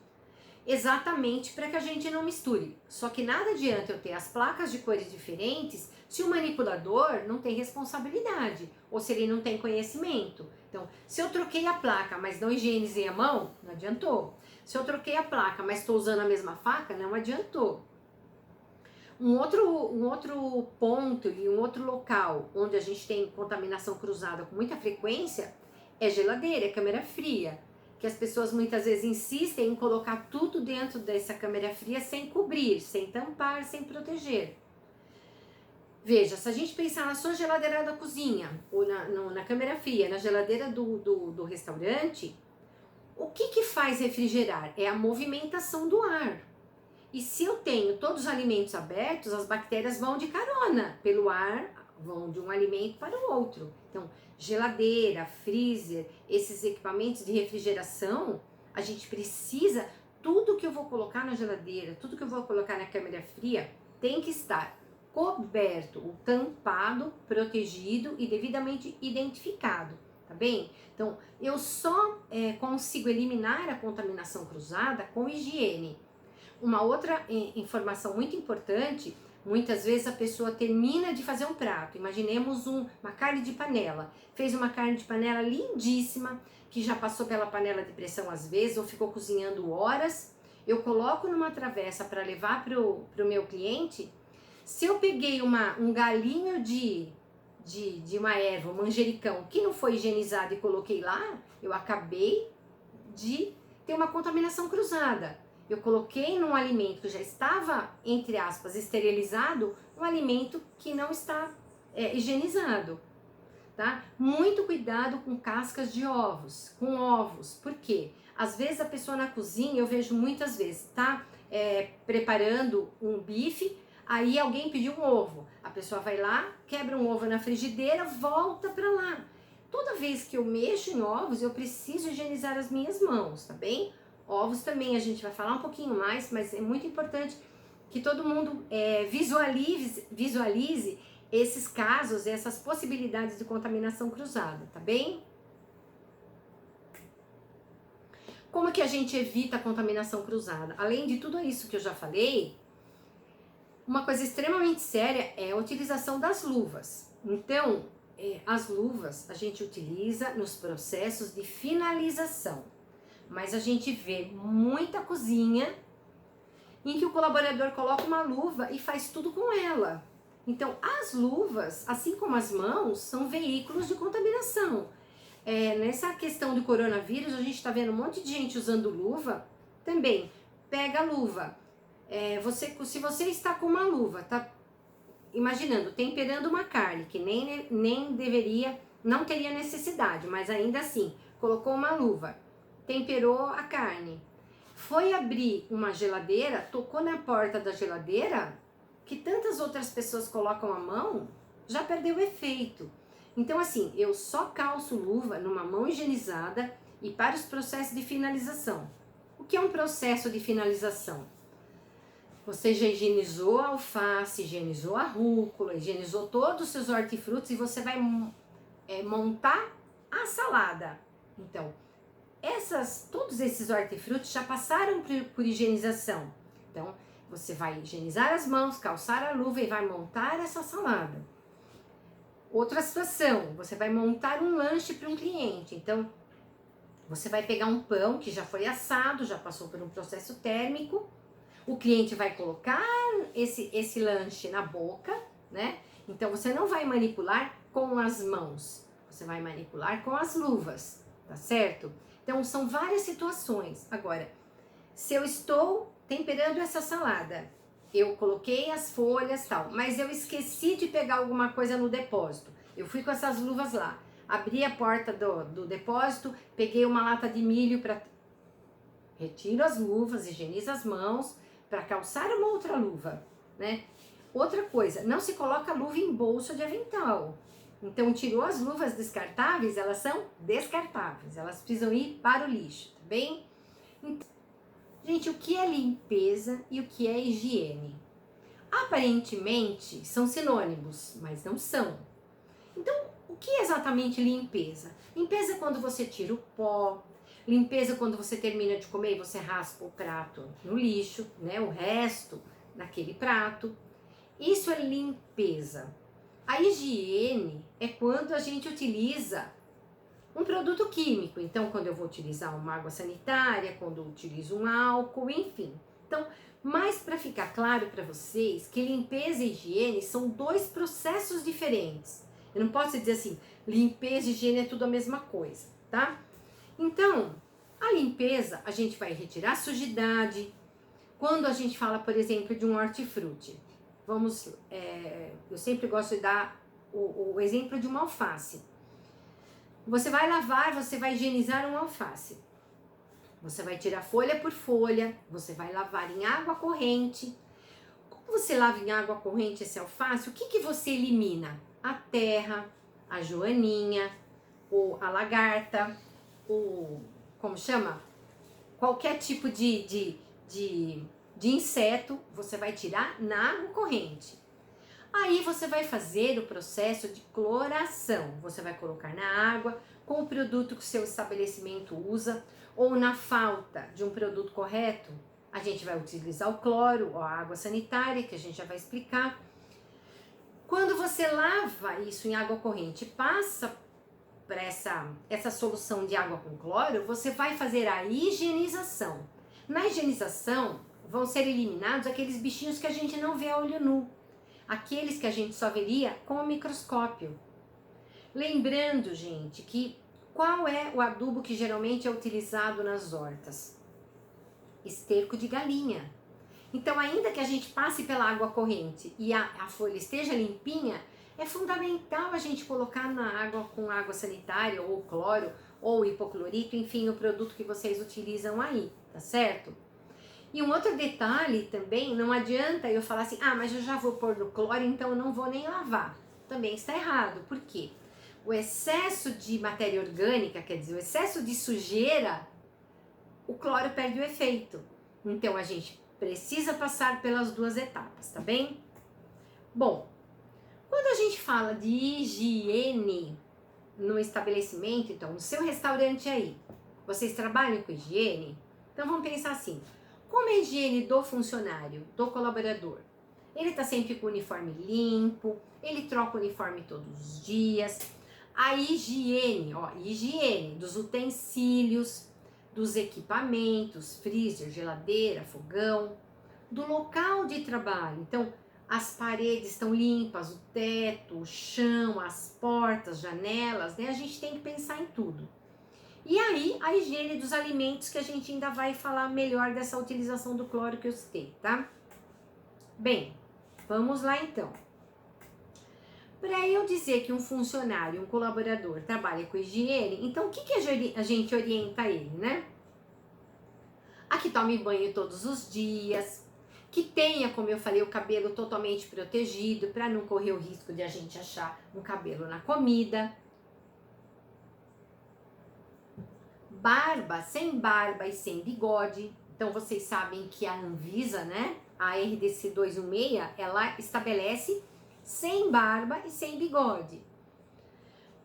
Exatamente para que a gente não misture. Só que nada adianta eu ter as placas de cores diferentes se o manipulador não tem responsabilidade ou se ele não tem conhecimento. Então, se eu troquei a placa, mas não higienizei a mão, não adiantou. Se eu troquei a placa, mas estou usando a mesma faca, não adiantou. Um outro ponto e um outro local onde a gente tem contaminação cruzada com muita frequência é geladeira, câmera fria. Que as pessoas muitas vezes insistem em colocar tudo dentro dessa câmera fria sem cobrir, sem tampar, sem proteger. Veja, se a gente pensar na sua geladeira da cozinha, ou na câmera fria, na geladeira do restaurante, o que faz refrigerar? É a movimentação do ar. E se eu tenho todos os alimentos abertos, as bactérias vão de carona pelo ar, vão de um alimento para o outro. Então, geladeira, freezer, esses equipamentos de refrigeração, a gente precisa, tudo que eu vou colocar na geladeira, tudo que eu vou colocar na câmera fria, tem que estar coberto, tampado, protegido e devidamente identificado, tá bem? Então, eu só consigo eliminar a contaminação cruzada com higiene. Uma outra informação muito importante, muitas vezes a pessoa termina de fazer um prato, imaginemos uma carne de panela, fez uma carne de panela lindíssima, que já passou pela panela de pressão às vezes, ou ficou cozinhando horas, eu coloco numa travessa para levar para o meu cliente. Se eu peguei um galinho de uma erva, um manjericão, que não foi higienizado e coloquei lá, eu acabei de ter uma contaminação cruzada. Eu coloquei num alimento que já estava, entre aspas, esterilizado, um alimento que não está higienizado, tá? Muito cuidado com cascas de ovos, com ovos. Por quê? Às vezes a pessoa na cozinha, eu vejo muitas vezes, tá preparando um bife, aí alguém pediu um ovo. A pessoa vai lá, quebra um ovo na frigideira, volta para lá. Toda vez que eu mexo em ovos, eu preciso higienizar as minhas mãos, tá bem? Ovos também a gente vai falar um pouquinho mais, mas é muito importante que todo mundo visualize esses casos, essas possibilidades de contaminação cruzada, tá bem? Como que a gente evita a contaminação cruzada? Além de tudo isso que eu já falei, uma coisa extremamente séria é a utilização das luvas. Então, as luvas a gente utiliza nos processos de finalização. Mas a gente vê muita cozinha em que o colaborador coloca uma luva e faz tudo com ela. Então, as luvas, assim como as mãos, são veículos de contaminação. Nessa questão do coronavírus, a gente está vendo um monte de gente usando luva. Também, pega a luva. Se você está com uma luva, tá imaginando, temperando uma carne, que nem deveria, não teria necessidade, mas ainda assim, colocou uma luva, temperou a carne, foi abrir uma geladeira, tocou na porta da geladeira, que tantas outras pessoas colocam a mão, já perdeu o efeito. Então assim, eu só calço luva numa mão higienizada e para os processos de finalização. O que é um processo de finalização? Você já higienizou a alface, higienizou a rúcula, higienizou todos os seus hortifrutos e você vai montar a salada. Então, todos esses hortifrutos já passaram por higienização. Então, você vai higienizar as mãos, calçar a luva e vai montar essa salada. Outra situação, você vai montar um lanche para um cliente. Então, você vai pegar um pão que já foi assado, já passou por um processo térmico. O cliente vai colocar esse lanche na boca, né? Então, você não vai manipular com as mãos. Você vai manipular com as luvas, tá certo? Então, são várias situações. Agora, se eu estou temperando essa salada, eu coloquei as folhas e tal, mas eu esqueci de pegar alguma coisa no depósito. Eu fui com essas luvas lá, abri a porta do depósito, peguei uma lata de milho para... Retiro as luvas, higienizo as mãos para calçar uma outra luva, né? Outra coisa, não se coloca luva em bolso de avental. Então, tirou as luvas descartáveis, elas são descartáveis. Elas precisam ir para o lixo, tá bem? Gente, o que é limpeza e o que é higiene? Aparentemente são sinônimos, mas não são. Então, o que é exatamente limpeza? Limpeza é quando você tira o pó, limpeza é quando você termina de comer e você raspa o prato no lixo, né? O resto daquele prato. Isso é limpeza. A higiene é quando a gente utiliza um produto químico. Então, quando eu vou utilizar uma água sanitária, quando eu utilizo um álcool, enfim. Então, mas para ficar claro para vocês que limpeza e higiene são dois processos diferentes. Eu não posso dizer assim, limpeza e higiene é tudo a mesma coisa, tá? Então, a limpeza, a gente vai retirar a sujidade. Quando a gente fala, por exemplo, de um hortifruti, eu sempre gosto de dar o exemplo de uma alface. Você vai lavar, você vai higienizar uma alface. Você vai tirar folha por folha, você vai lavar em água corrente. Como você lava em água corrente esse alface, o que você elimina? A terra, a joaninha, a lagarta, como chama? Qualquer tipo de inseto, você vai tirar na água corrente. Aí você vai fazer o processo de cloração. Você vai colocar na água com o produto que o seu estabelecimento usa, ou na falta de um produto correto, a gente vai utilizar o cloro ou a água sanitária, que a gente já vai explicar. Quando você lava isso em água corrente, passa para essa solução de água com cloro, você vai fazer a higienização. Na higienização, vão ser eliminados aqueles bichinhos que a gente não vê a olho nu, aqueles que a gente só veria com o microscópio. Lembrando, gente, que qual é o adubo que geralmente é utilizado nas hortas? Esterco de galinha. Então, ainda que a gente passe pela água corrente e a folha esteja limpinha, é fundamental a gente colocar na água com água sanitária, ou cloro, ou hipoclorito, enfim, o produto que vocês utilizam aí, tá certo? E um outro detalhe também, não adianta eu falar assim, mas eu já vou pôr no cloro, então eu não vou nem lavar. Também está errado, por quê? O excesso de matéria orgânica, quer dizer, o excesso de sujeira, o cloro perde o efeito. Então, a gente precisa passar pelas duas etapas, tá bem? Bom, quando a gente fala de higiene no estabelecimento, então, no seu restaurante aí, vocês trabalham com higiene? Então, vamos pensar assim, como é a higiene do funcionário, do colaborador? Ele tá sempre com o uniforme limpo, ele troca o uniforme todos os dias. A higiene dos utensílios, dos equipamentos, freezer, geladeira, fogão, do local de trabalho. Então, as paredes estão limpas, o teto, o chão, as portas, janelas, né? A gente tem que pensar em tudo. E aí, a higiene dos alimentos, que a gente ainda vai falar melhor dessa utilização do cloro que eu citei, tá? Bem, vamos lá então. Para eu dizer que um funcionário, um colaborador trabalha com higiene, então o que a gente orienta ele, né? A que tome banho todos os dias, que tenha, como eu falei, o cabelo totalmente protegido, para não correr o risco de a gente achar um cabelo na comida. Barba, sem barba e sem bigode. Então vocês sabem que a Anvisa, né, a RDC 216, ela estabelece sem barba e sem bigode.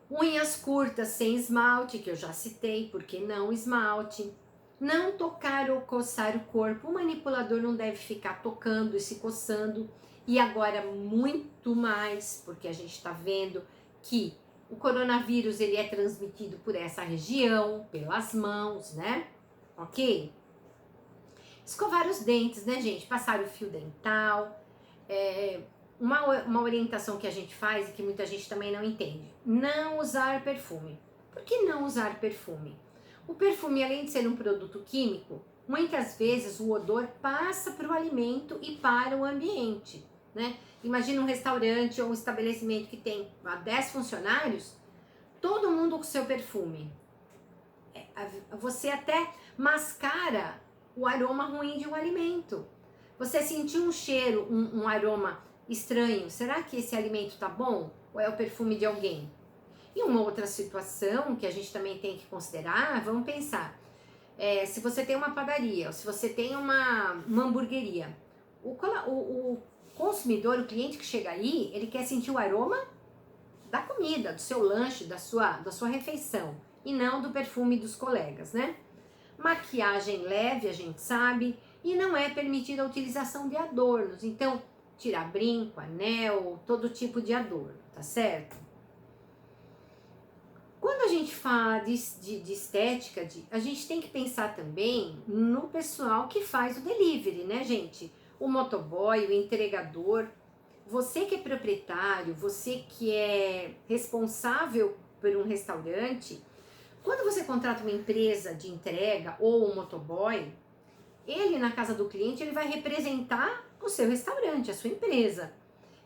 Unhas curtas sem esmalte, que eu já citei, porque não esmalte. Não tocar ou coçar o corpo. O manipulador não deve ficar tocando e se coçando. E agora muito mais, porque a gente está vendo que o coronavírus ele é transmitido por essa região, pelas mãos, né? Ok? Escovar os dentes, né, gente? Passar o fio dental. Uma orientação que a gente faz e que muita gente também não entende. Não usar perfume. Por que não usar perfume? O perfume, além de ser um produto químico, muitas vezes o odor passa para o alimento e para o ambiente, né? Imagina um restaurante ou um estabelecimento que tem 10 funcionários, todo mundo com seu perfume. Você até mascara o aroma ruim de um alimento. Você sentiu um cheiro, um aroma estranho, será que esse alimento tá bom? Ou é o perfume de alguém? E uma outra situação que a gente também tem que considerar, vamos pensar, se você tem uma padaria, ou se você tem uma hamburgueria, o consumidor, o cliente que chega aí, ele quer sentir o aroma da comida, do seu lanche, da sua refeição, e não do perfume dos colegas, né? Maquiagem leve, a gente sabe, e não é permitida a utilização de adornos. Então, tirar brinco, anel, todo tipo de adorno, tá certo? Quando a gente fala de estética, a gente tem que pensar também no pessoal que faz o delivery, né, gente? O motoboy, o entregador. Você que é proprietário, você que é responsável por um restaurante, quando você contrata uma empresa de entrega ou um motoboy, ele na casa do cliente, ele vai representar o seu restaurante, a sua empresa.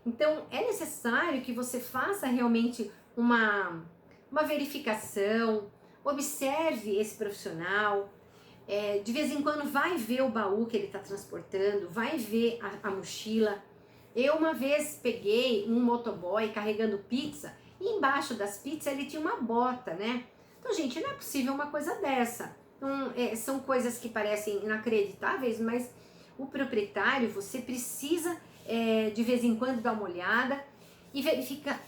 Então, é necessário que você faça realmente uma verificação, observe esse profissional, de vez em quando vai ver o baú que ele está transportando, vai ver a mochila. Eu uma vez peguei um motoboy carregando pizza e embaixo das pizzas ele tinha uma bota, né? Então, gente, não é possível uma coisa dessa. Então, são coisas que parecem inacreditáveis, mas o proprietário, você precisa de vez em quando dar uma olhada e verificar,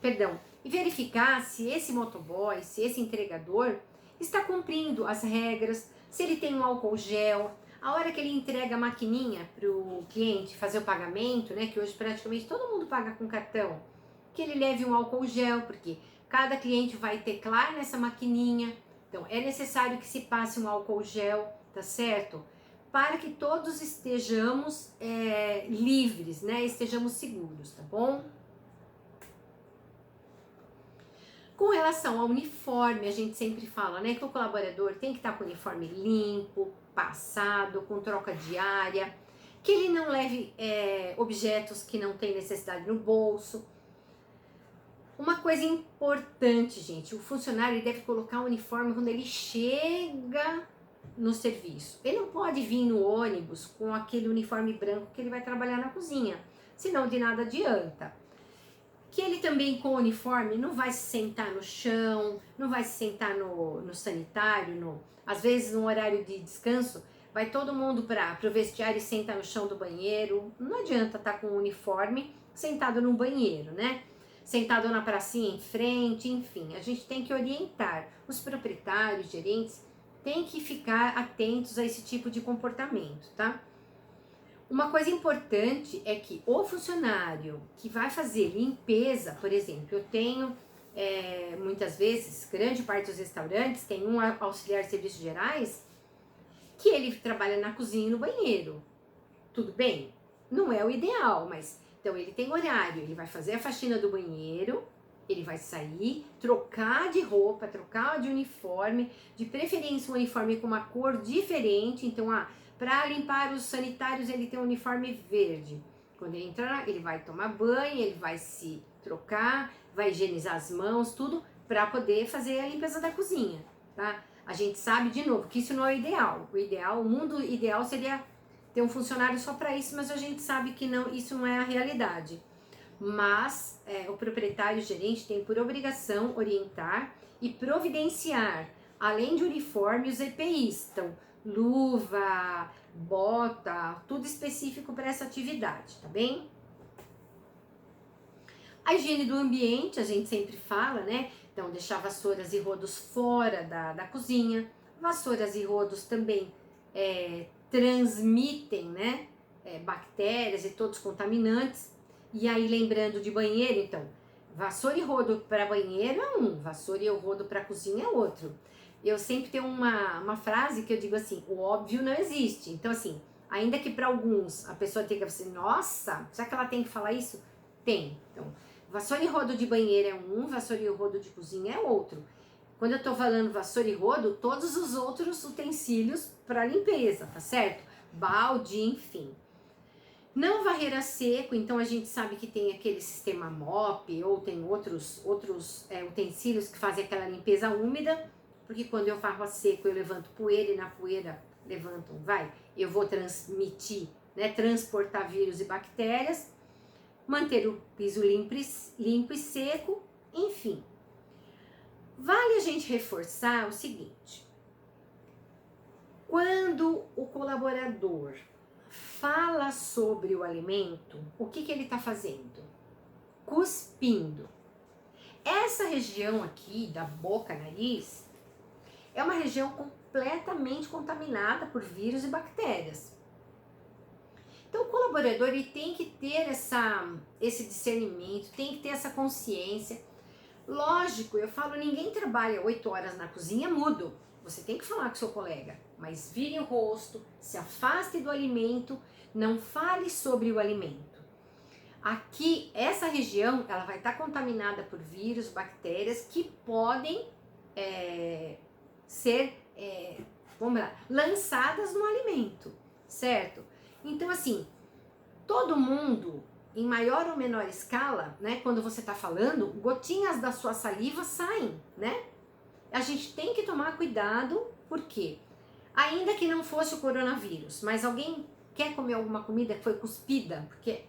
perdão, e verificar se esse motoboy, se esse entregador está cumprindo as regras, se ele tem um álcool gel. A hora que ele entrega a maquininha para o cliente fazer o pagamento, né, que hoje praticamente todo mundo paga com cartão, que ele leve um álcool gel, porque cada cliente vai teclar nessa maquininha, então é necessário que se passe um álcool gel, tá certo? Para que todos estejamos livres, né, estejamos seguros, tá bom? Com relação ao uniforme, a gente sempre fala, né, que o colaborador tem que estar com o uniforme limpo, passado, com troca diária, que ele não leve objetos que não tem necessidade no bolso. Uma coisa importante, gente, o funcionário deve colocar o uniforme quando ele chega no serviço. Ele não pode vir no ônibus com aquele uniforme branco que ele vai trabalhar na cozinha, senão de nada adianta. Que ele também com o uniforme não vai se sentar no chão, não vai se sentar no sanitário, às vezes no horário de descanso, vai todo mundo para o vestiário e senta no chão do banheiro. Não adianta estar com o uniforme sentado no banheiro, né? Sentado na pracinha em frente, enfim. A gente tem que orientar. Os proprietários, gerentes, têm que ficar atentos a esse tipo de comportamento, tá? Uma coisa importante é que o funcionário que vai fazer limpeza, por exemplo, eu tenho muitas vezes, grande parte dos restaurantes tem um auxiliar de serviços gerais que ele trabalha na cozinha e no banheiro. Tudo bem? Não é o ideal, mas então ele tem horário, ele vai fazer a faxina do banheiro, ele vai sair, trocar de roupa, trocar de uniforme, de preferência um uniforme com uma cor diferente, então para limpar os sanitários, ele tem um uniforme verde. Quando ele entrar, ele vai tomar banho, ele vai se trocar, vai higienizar as mãos, tudo para poder fazer a limpeza da cozinha, tá? A gente sabe, de novo, que isso não é o ideal. O mundo ideal seria ter um funcionário só para isso, mas a gente sabe que não, isso não é a realidade. Mas o proprietário e o gerente tem por obrigação orientar e providenciar, além de uniforme, os EPIs. Então, luva, bota, tudo específico para essa atividade, tá bem? A higiene do ambiente, a gente sempre fala, né? Então, deixar vassouras e rodos fora da cozinha. Vassouras e rodos também transmitem, né? Bactérias e todos os contaminantes. E aí, lembrando de banheiro, então, vassoura e rodo para banheiro é um, vassoura e rodo para cozinha é outro. Eu sempre tenho uma frase que eu digo assim, o óbvio não existe. Então, assim, ainda que para alguns a pessoa tenha que assim, nossa, será que ela tem que falar isso? Tem. Então, vassoura e rodo de banheiro é um, vassoura e rodo de cozinha é outro. Quando eu tô falando vassoura e rodo, todos os outros utensílios para limpeza, tá certo? Balde, enfim. Não varrer a seco, então a gente sabe que tem aquele sistema MOP ou tem outros utensílios que fazem aquela limpeza úmida, porque quando eu varro a seco eu levanto poeira e na poeira eu vou transmitir, né, transportar vírus e bactérias, manter o piso limpo e seco, enfim. Vale a gente reforçar o seguinte, Quando o colaborador fala sobre o alimento, o que ele está fazendo? Cuspindo. Essa região aqui da boca, nariz, é uma região completamente contaminada por vírus e bactérias. Então o colaborador ele tem que ter esse discernimento, tem que ter essa consciência. Lógico, eu falo, ninguém trabalha 8 horas na cozinha mudo. Você tem que falar com seu colega, mas vire o rosto, se afaste do alimento, não fale sobre o alimento. Aqui, essa região, ela vai estar contaminada por vírus, bactérias que podem ser, vamos lá, lançadas no alimento, certo? Então, assim, todo mundo, em maior ou menor escala, né, quando você está falando, gotinhas da sua saliva saem, né? A gente tem que tomar cuidado, porque ainda que não fosse o coronavírus, mas alguém quer comer alguma comida que foi cuspida, porque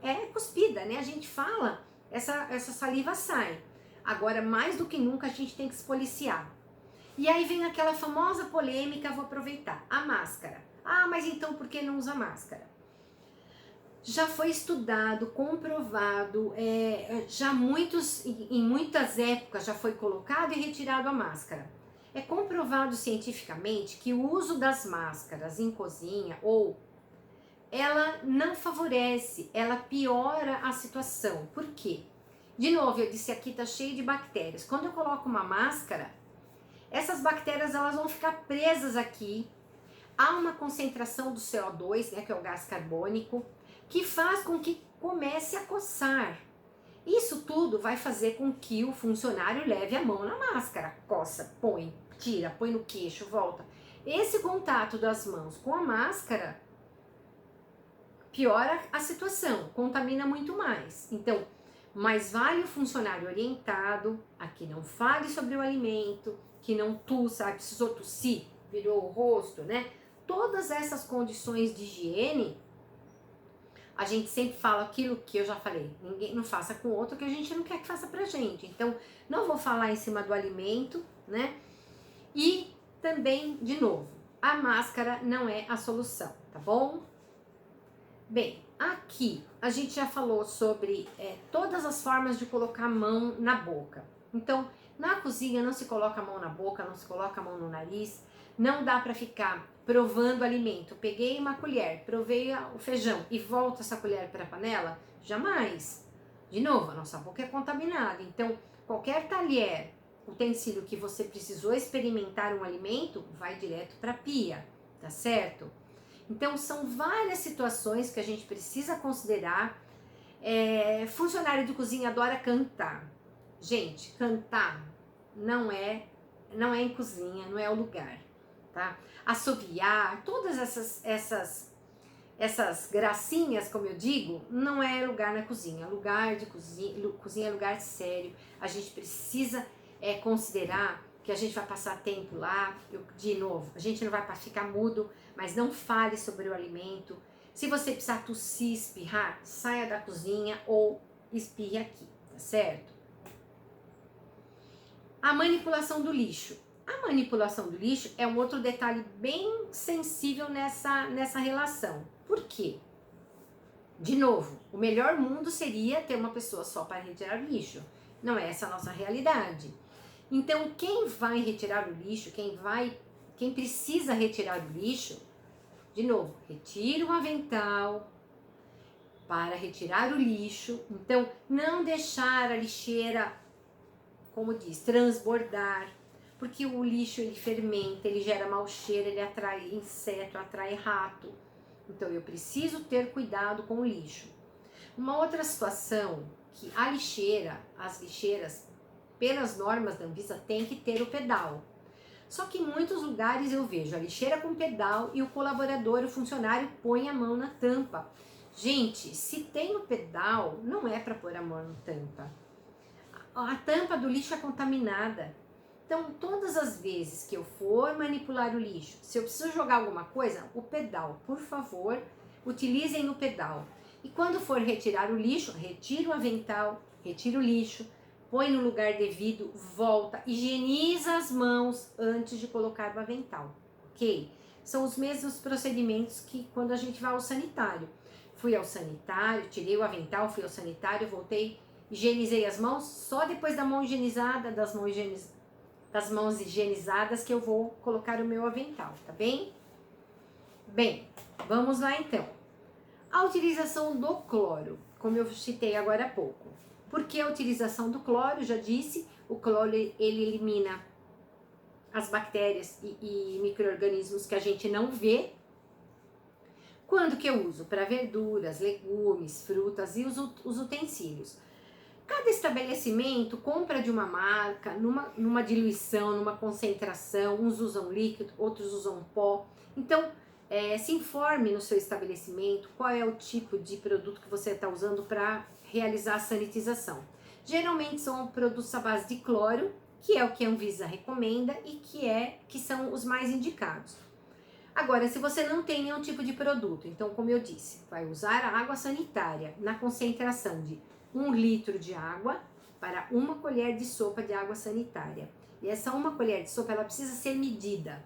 é cuspida, né? A gente fala, essa saliva sai. Agora, mais do que nunca, a gente tem que se policiar. E aí vem aquela famosa polêmica, vou aproveitar, a máscara. Ah, mas então por que não usa máscara? Já foi estudado, comprovado, em muitas épocas já foi colocado e retirado a máscara. É comprovado cientificamente que o uso das máscaras em cozinha ela não favorece, ela piora a situação. Por quê? De novo, eu disse aqui tá cheio de bactérias. Quando eu coloco uma máscara, essas bactérias elas vão ficar presas aqui. Há uma concentração do CO2, né, que é o gás carbônico, que faz com que comece a coçar. Isso tudo vai fazer com que o funcionário leve a mão na máscara, coça, põe, tira, põe no queixo, volta. Esse contato das mãos com a máscara piora a situação, contamina muito mais. Então, mais vale o funcionário orientado a que não fale sobre o alimento, que não tussa, precisou tossir, virou o rosto, né? Todas essas condições de higiene, a gente sempre fala aquilo que eu já falei, ninguém não faça com outro que a gente não quer que faça pra gente. Então, não vou falar em cima do alimento, né? E também, de novo, a máscara não é a solução, tá bom? Bem, aqui a gente já falou sobre todas as formas de colocar a mão na boca. Então, na cozinha não se coloca a mão na boca, não se coloca a mão no nariz, não dá para ficar provando alimento. Peguei uma colher, provei o feijão e volto essa colher para a panela? Jamais. De novo, a nossa boca é contaminada. Então, qualquer talher, utensílio que você precisou experimentar um alimento, vai direto para a pia, tá certo? Então, são várias situações que a gente precisa considerar. Funcionário de cozinha adora cantar. Gente, cantar não é em cozinha, não é o lugar, tá? Assoviar, todas essas gracinhas, como eu digo, não é lugar na cozinha. Lugar de cozinha é lugar sério. A gente precisa considerar que a gente vai passar tempo lá. De novo, a gente não vai ficar mudo, mas não fale sobre o alimento. Se você precisar tossir, espirrar, saia da cozinha ou espirre aqui, tá certo? A manipulação do lixo. A manipulação do lixo é um outro detalhe bem sensível nessa relação. Por quê? De novo, o melhor mundo seria ter uma pessoa só para retirar o lixo. Não é essa a nossa realidade. Então, quem vai retirar o lixo, quem precisa retirar o lixo, de novo, retira o avental para retirar o lixo. Então, não deixar a lixeira, como diz, transbordar, porque o lixo ele fermenta, ele gera mau cheiro, ele atrai inseto, atrai rato. Então, eu preciso ter cuidado com o lixo. Uma outra situação que as lixeiras, pelas normas da Anvisa, tem que ter o pedal. Só que em muitos lugares eu vejo a lixeira com pedal e o colaborador, o funcionário, põe a mão na tampa. Gente, se tem o pedal, não é para pôr a mão na tampa. A tampa do lixo é contaminada. Então, todas as vezes que eu for manipular o lixo, se eu preciso jogar alguma coisa, o pedal, por favor, utilizem o pedal. E quando for retirar o lixo, retira o avental, retira o lixo, põe no lugar devido, volta, higieniza as mãos antes de colocar o avental, ok? São os mesmos procedimentos que quando a gente vai ao sanitário. Fui ao sanitário, tirei o avental, fui ao sanitário, voltei, higienizei as mãos, só depois da mão higienizada, das mãos higienizadas que eu vou colocar o meu avental, tá bem? Bem, vamos lá então. A utilização do cloro, como eu citei agora há pouco. Por que a utilização do cloro? Já disse, o cloro ele elimina as bactérias e micro-organismos que a gente não vê. Quando que eu uso? Para verduras, legumes, frutas e os utensílios. Cada estabelecimento compra de uma marca, numa diluição, numa concentração, uns usam líquido, outros usam pó. Então, se informe no seu estabelecimento qual é o tipo de produto que você está usando para realizar a sanitização. Geralmente são produtos à base de cloro, que é o que a Anvisa recomenda e que são os mais indicados. Agora, se você não tem nenhum tipo de produto, então, como eu disse, vai usar a água sanitária na concentração de 1 litro de água para 1 colher de sopa de água sanitária. E essa 1 colher de sopa, ela precisa ser medida.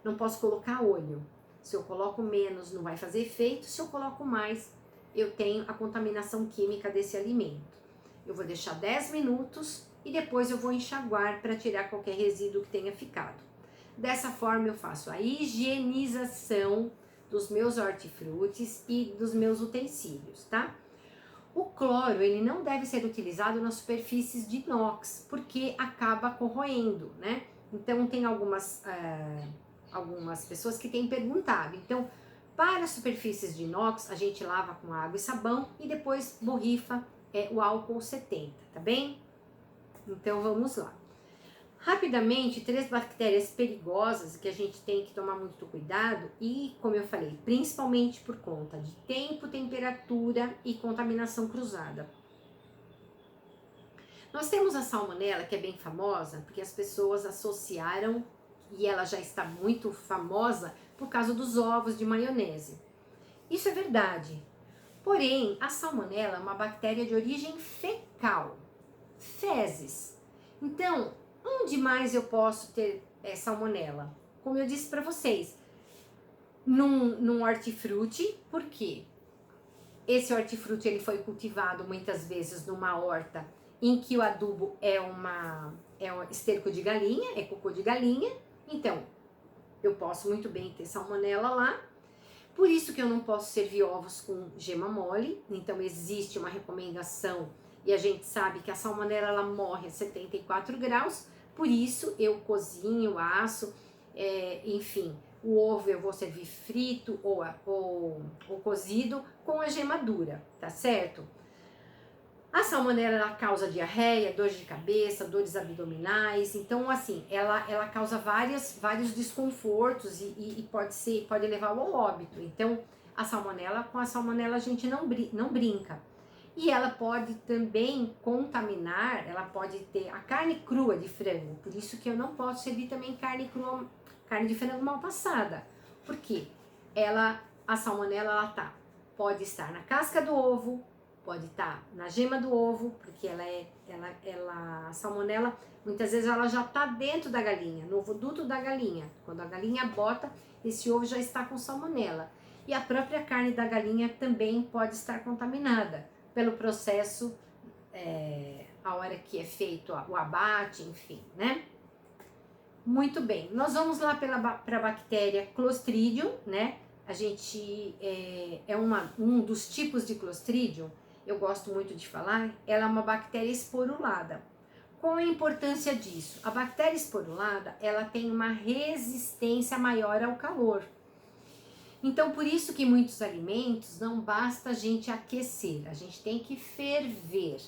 Não posso colocar olho. Se eu coloco menos, não vai fazer efeito. Se eu coloco mais, eu tenho a contaminação química desse alimento. Eu vou deixar 10 minutos e depois eu vou enxaguar para tirar qualquer resíduo que tenha ficado. Dessa forma eu faço a higienização dos meus hortifrutis e dos meus utensílios, tá? O cloro, ele não deve ser utilizado nas superfícies de inox, porque acaba corroendo, né? Então tem algumas pessoas que têm perguntado. Então, para superfícies de inox, a gente lava com água e sabão e depois borrifa o álcool 70, tá bem? Então vamos lá. Rapidamente, 3 bactérias perigosas que a gente tem que tomar muito cuidado e, como eu falei, principalmente por conta de tempo, temperatura e contaminação cruzada. Nós temos a salmonela, que é bem famosa, porque as pessoas associaram, e ela já está muito famosa, por causa dos ovos de maionese. Isso é verdade. Porém, a salmonela é uma bactéria de origem fecal, fezes. Então, onde mais eu posso ter salmonela? Como eu disse para vocês, num hortifruti, por quê? Esse hortifruti ele foi cultivado muitas vezes numa horta em que o adubo é um esterco de galinha, é cocô de galinha. Então, eu posso muito bem ter salmonela lá. Por isso que eu não posso servir ovos com gema mole. Então, existe uma recomendação e a gente sabe que a salmonela ela morre a 74 graus. Por isso, eu cozinho, asso, enfim, o ovo eu vou servir frito ou cozido com a gema dura, tá certo? A salmonela ela causa diarreia, dores de cabeça, dores abdominais, então assim, ela causa vários desconfortos e pode levar ao óbito. Então, com a salmonela a gente não brinca. E ela pode também contaminar, ela pode ter a carne crua de frango, por isso que eu não posso servir também carne de frango mal passada. Por quê? A salmonela pode estar na casca do ovo, pode estar na gema do ovo, porque a salmonela, muitas vezes ela já está dentro da galinha, no ovoduto da galinha. Quando a galinha bota, esse ovo já está com salmonela. E a própria carne da galinha também pode estar contaminada pelo processo, a hora que é feito o abate, enfim, né? Muito bem, nós vamos lá para a bactéria Clostridium, né? A gente, um dos tipos de Clostridium, eu gosto muito de falar, ela é uma bactéria esporulada. Qual a importância disso? A bactéria esporulada, ela tem uma resistência maior ao calor. Então, por isso que muitos alimentos não basta a gente aquecer, a gente tem que ferver.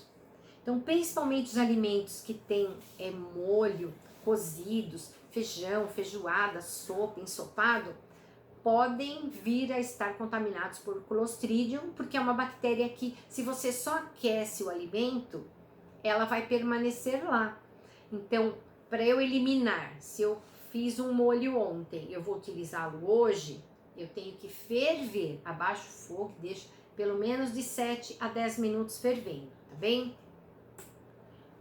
Então, principalmente os alimentos que têm molho, cozidos, feijão, feijoada, sopa, ensopado, podem vir a estar contaminados por Clostridium, porque é uma bactéria que, se você só aquece o alimento, ela vai permanecer lá. Então, para eu eliminar, se eu fiz um molho ontem, eu vou utilizá-lo hoje, eu tenho que ferver, abaixo o fogo, deixo pelo menos de 7 a 10 minutos fervendo, tá bem?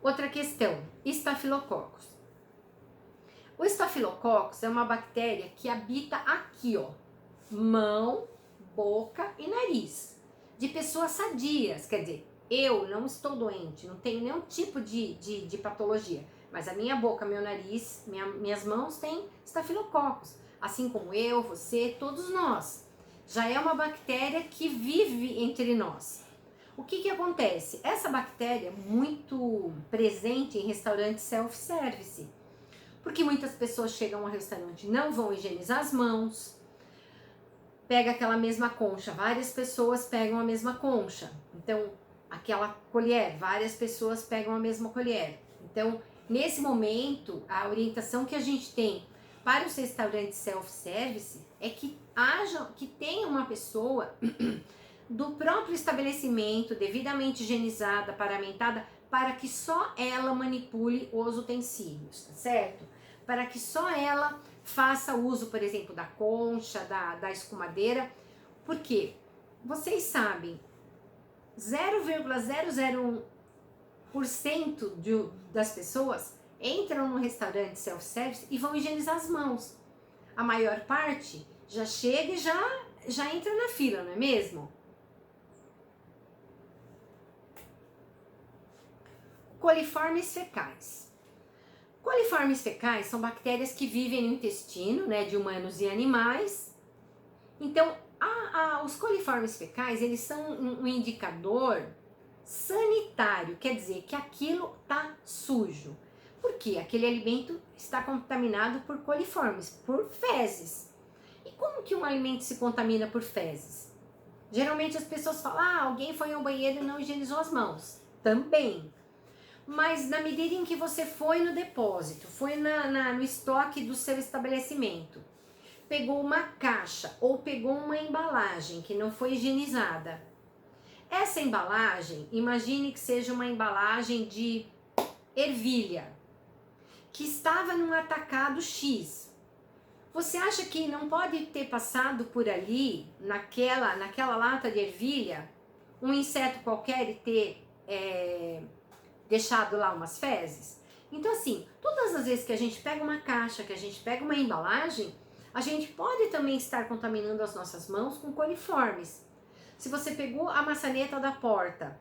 Outra questão, estafilococcus. O Staphylococcus é uma bactéria que habita aqui, ó, mão, boca e nariz, de pessoas sadias, quer dizer, eu não estou doente, não tenho nenhum tipo de patologia, mas a minha boca, meu nariz, minhas mãos têm Staphylococcus, assim como eu, você, todos nós. Já é uma bactéria que vive entre nós. O que acontece? Essa bactéria é muito presente em restaurantes self-service, porque muitas pessoas chegam ao restaurante e não vão higienizar as mãos, pega aquela mesma concha, várias pessoas pegam a mesma concha, então aquela colher, várias pessoas pegam a mesma colher. Então, nesse momento, a orientação que a gente tem para os restaurantes self-service é que tenha uma pessoa do próprio estabelecimento, devidamente higienizada, paramentada, para que só ela manipule os utensílios, tá certo? Para que só ela faça uso, por exemplo, da concha, da escumadeira, porque vocês sabem, 0,001% das pessoas entram no restaurante self-service e vão higienizar as mãos. A maior parte já chega e já entra na fila, não é mesmo? Coliformes fecais. Coliformes fecais são bactérias que vivem no intestino, né, de humanos e animais. Então, os coliformes fecais, eles são um indicador sanitário, quer dizer que aquilo está sujo. Por quê? Aquele alimento está contaminado por coliformes, por fezes. E como que um alimento se contamina por fezes? Geralmente as pessoas falam, alguém foi ao banheiro e não higienizou as mãos. Também. Mas na medida em que você foi no depósito, foi no estoque do seu estabelecimento, pegou uma caixa ou pegou uma embalagem que não foi higienizada. Essa embalagem, imagine que seja uma embalagem de ervilha, que estava num atacado X. Você acha que não pode ter passado por ali, naquela lata de ervilha, um inseto qualquer e ter deixado lá umas fezes? Então assim, todas as vezes que a gente pega uma caixa, que a gente pega uma embalagem, a gente pode também estar contaminando as nossas mãos com coliformes. Se você pegou a maçaneta da porta,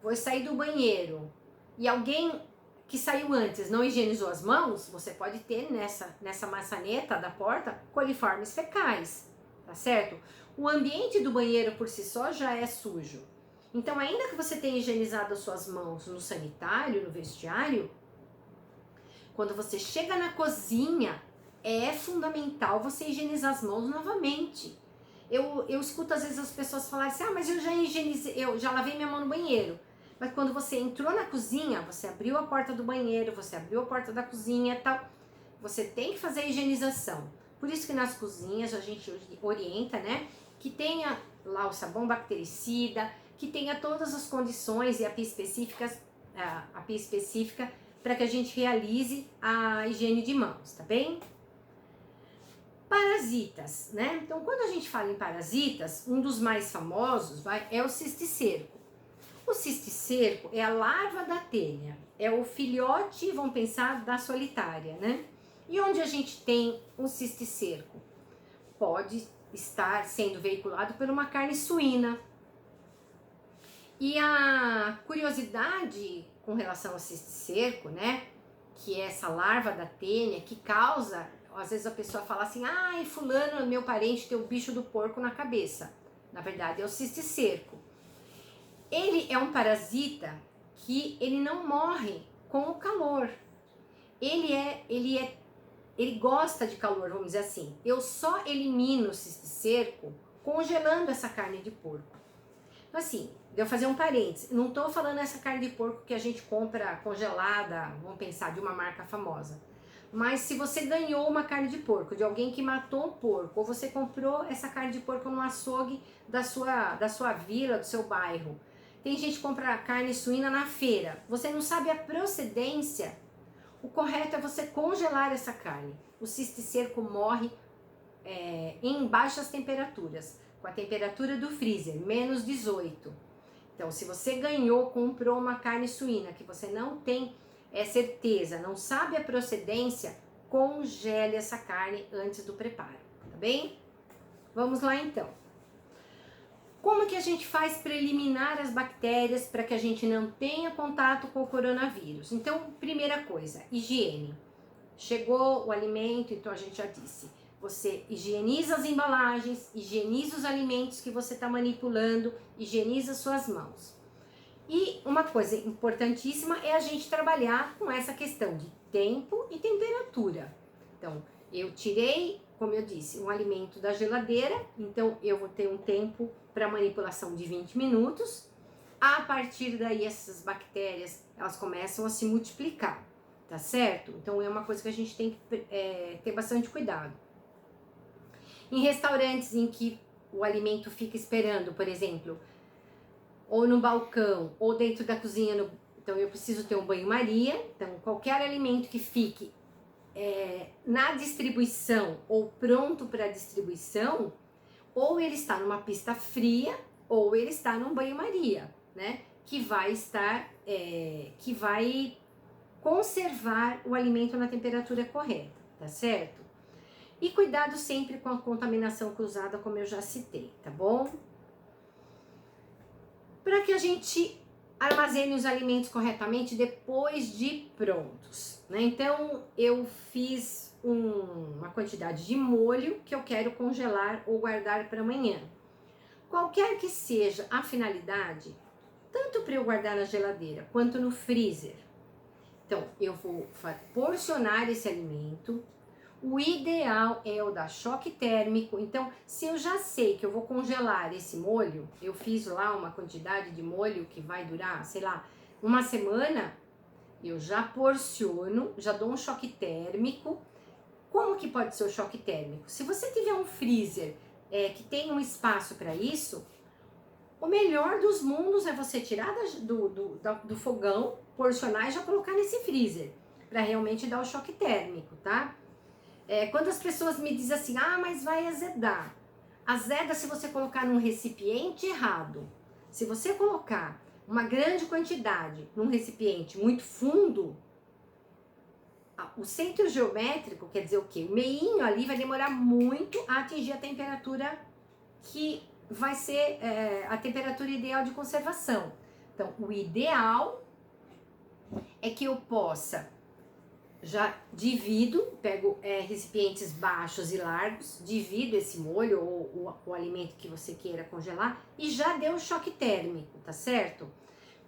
foi sair do banheiro e alguém que saiu antes não higienizou as mãos, você pode ter nessa maçaneta da porta coliformes fecais, tá certo? O ambiente do banheiro por si só já é sujo. Então, ainda que você tenha higienizado as suas mãos no sanitário, no vestiário, quando você chega na cozinha, é fundamental você higienizar as mãos novamente. Eu escuto às vezes as pessoas falarem assim, mas eu já higienizei, eu já lavei minha mão no banheiro. Mas quando você entrou na cozinha, você abriu a porta do banheiro, você abriu a porta da cozinha e tal, você tem que fazer a higienização. Por isso que nas cozinhas a gente orienta, né, que tenha lá o sabão bactericida, que tenha todas as condições e a pia específica para que a gente realize a higiene de mãos, tá bem? Parasitas, né? Então, quando a gente fala em parasitas, um dos mais famosos é o cisticerco. O cisticerco é a larva da tênia, é o filhote, vamos pensar, da solitária, né? E onde a gente tem o cisticerco? Pode estar sendo veiculado por uma carne suína. E a curiosidade com relação ao cisticerco, né? Que é essa larva da tênia que causa, às vezes a pessoa fala assim, fulano, meu parente, tem o bicho do porco na cabeça. Na verdade é o cisticerco. Ele é um parasita que ele não morre com o calor. Ele gosta de calor, vamos dizer assim. Eu só elimino o cisticerco congelando essa carne de porco. Então assim, eu fazer um parênteses, não estou falando essa carne de porco que a gente compra congelada, vamos pensar, de uma marca famosa. Mas se você ganhou uma carne de porco de alguém que matou um porco, ou você comprou essa carne de porco no açougue da sua vila, do seu bairro. Tem gente que compra carne suína na feira. Você não sabe a procedência. O correto é você congelar essa carne. O cisticerco morre em baixas temperaturas, com a temperatura do freezer, menos 18. Então, se você comprou uma carne suína que você não tem certeza, não sabe a procedência, congele essa carne antes do preparo, tá bem? Vamos lá então. Como que a gente faz para eliminar as bactérias para que a gente não tenha contato com o coronavírus? Então, primeira coisa, higiene. Chegou o alimento, então a gente já disse, você higieniza as embalagens, higieniza os alimentos que você está manipulando, higieniza suas mãos. E uma coisa importantíssima é a gente trabalhar com essa questão de tempo e temperatura. Então, eu tirei, como eu disse, um alimento da geladeira, então eu vou ter um tempo para manipulação de 20 minutos. A partir daí, essas bactérias, elas começam a se multiplicar, tá certo? Então, é uma coisa que a gente tem que ter bastante cuidado. Em restaurantes em que o alimento fica esperando, por exemplo, ou no balcão, ou dentro da cozinha, então eu preciso ter um banho-maria. Então, qualquer alimento que fique na distribuição ou pronto para distribuição, ou ele está numa pista fria, ou ele está num banho-maria, né? Que vai conservar o alimento na temperatura correta, tá certo? E cuidado sempre com a contaminação cruzada, como eu já citei, tá bom? Para que a gente armazene os alimentos corretamente depois de prontos, né? Então, eu fiz uma quantidade de molho que eu quero congelar ou guardar para amanhã. Qualquer que seja a finalidade, tanto para eu guardar na geladeira quanto no freezer. Então, eu vou porcionar esse alimento. O ideal é o da choque térmico. Então, se eu já sei que eu vou congelar esse molho, eu fiz lá uma quantidade de molho que vai durar, sei lá, uma semana, eu já porciono, já dou um choque térmico. Como que pode ser o choque térmico? Se você tiver um freezer que tem um espaço para isso, o melhor dos mundos é você tirar do fogão, porcionar e já colocar nesse freezer, para realmente dar o choque térmico, tá? Quando as pessoas me dizem assim, mas vai azedar. Azeda se você colocar num recipiente errado. Se você colocar uma grande quantidade num recipiente muito fundo, o centro geométrico, quer dizer o quê? O meinho ali vai demorar muito a atingir a temperatura que vai ser a temperatura ideal de conservação. Então, o ideal é que eu possa, já divido, pego recipientes baixos e largos, divido esse molho ou o alimento que você queira congelar e já deu o choque térmico, tá certo?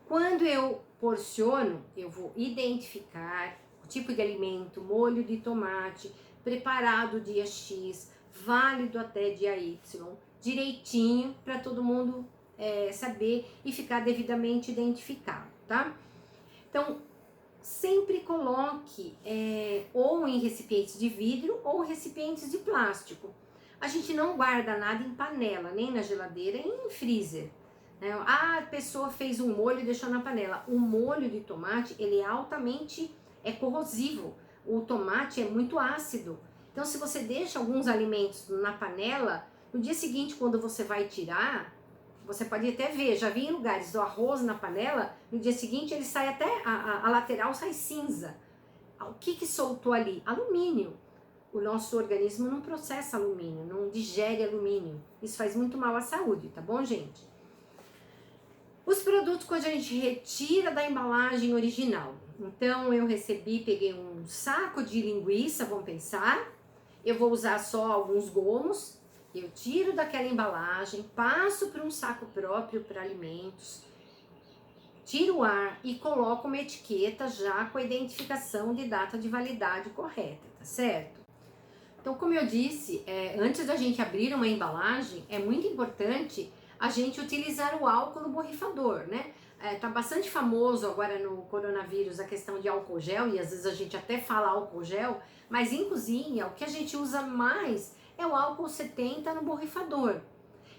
Quando eu porciono, eu vou identificar o tipo de alimento, molho de tomate, preparado dia X, válido até dia Y, direitinho para todo mundo saber e ficar devidamente identificado, tá? Então, sempre coloque ou em recipientes de vidro ou recipientes de plástico. A gente não guarda nada em panela, nem na geladeira, nem em freezer. A pessoa fez um molho e deixou na panela. O molho de tomate, ele é altamente corrosivo. O tomate é muito ácido. Então, se você deixa alguns alimentos na panela, no dia seguinte, quando você vai tirar, você pode até ver, já vi em lugares do arroz na panela, no dia seguinte ele sai até, a lateral sai cinza. O que soltou ali? Alumínio. O nosso organismo não processa alumínio, não digere alumínio. Isso faz muito mal à saúde, tá bom, gente? Os produtos quando a gente retira da embalagem original. Então eu peguei um saco de linguiça, vamos pensar, eu vou usar só alguns gomos, eu tiro daquela embalagem, passo para um saco próprio para alimentos, tiro o ar e coloco uma etiqueta já com a identificação de data de validade correta, tá certo? Então, como eu disse, antes da gente abrir uma embalagem, é muito importante a gente utilizar o álcool no borrifador, né? Tá bastante famoso agora no coronavírus a questão de álcool gel, e às vezes a gente até fala álcool gel, mas em cozinha o que a gente usa mais é o álcool 70 no borrifador.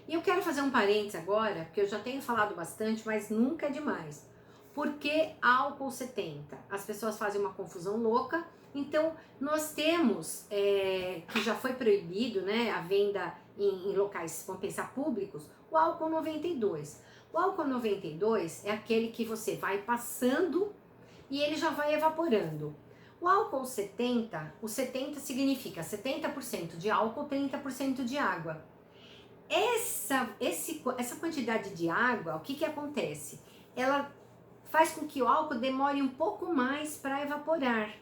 E eu quero fazer um parênteses agora, porque eu já tenho falado bastante, mas nunca é demais. Por que álcool 70? As pessoas fazem uma confusão louca. Então, nós temos, que já foi proibido, né, a venda em locais, vamos pensar, públicos, o álcool 92. O álcool 92 é aquele que você vai passando e ele já vai evaporando. O álcool 70, o 70 significa 70% de álcool, 30% de água. Essa quantidade de água, o que acontece? Ela faz com que o álcool demore um pouco mais para evaporar.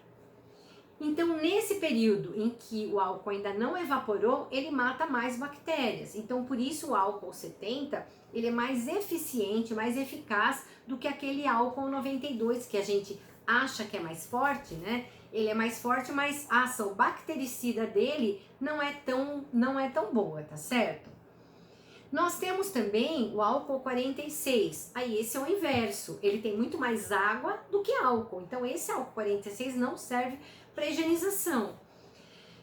Então, nesse período em que o álcool ainda não evaporou, ele mata mais bactérias. Então, por isso o álcool 70, ele é mais eficiente, mais eficaz do que aquele álcool 92, que a gente acha que é mais forte, né? Ele é mais forte, mas a ação bactericida dele não é tão boa, tá certo? Nós temos também o álcool 46, aí esse é o inverso, ele tem muito mais água do que álcool, então esse álcool 46 não serve para higienização.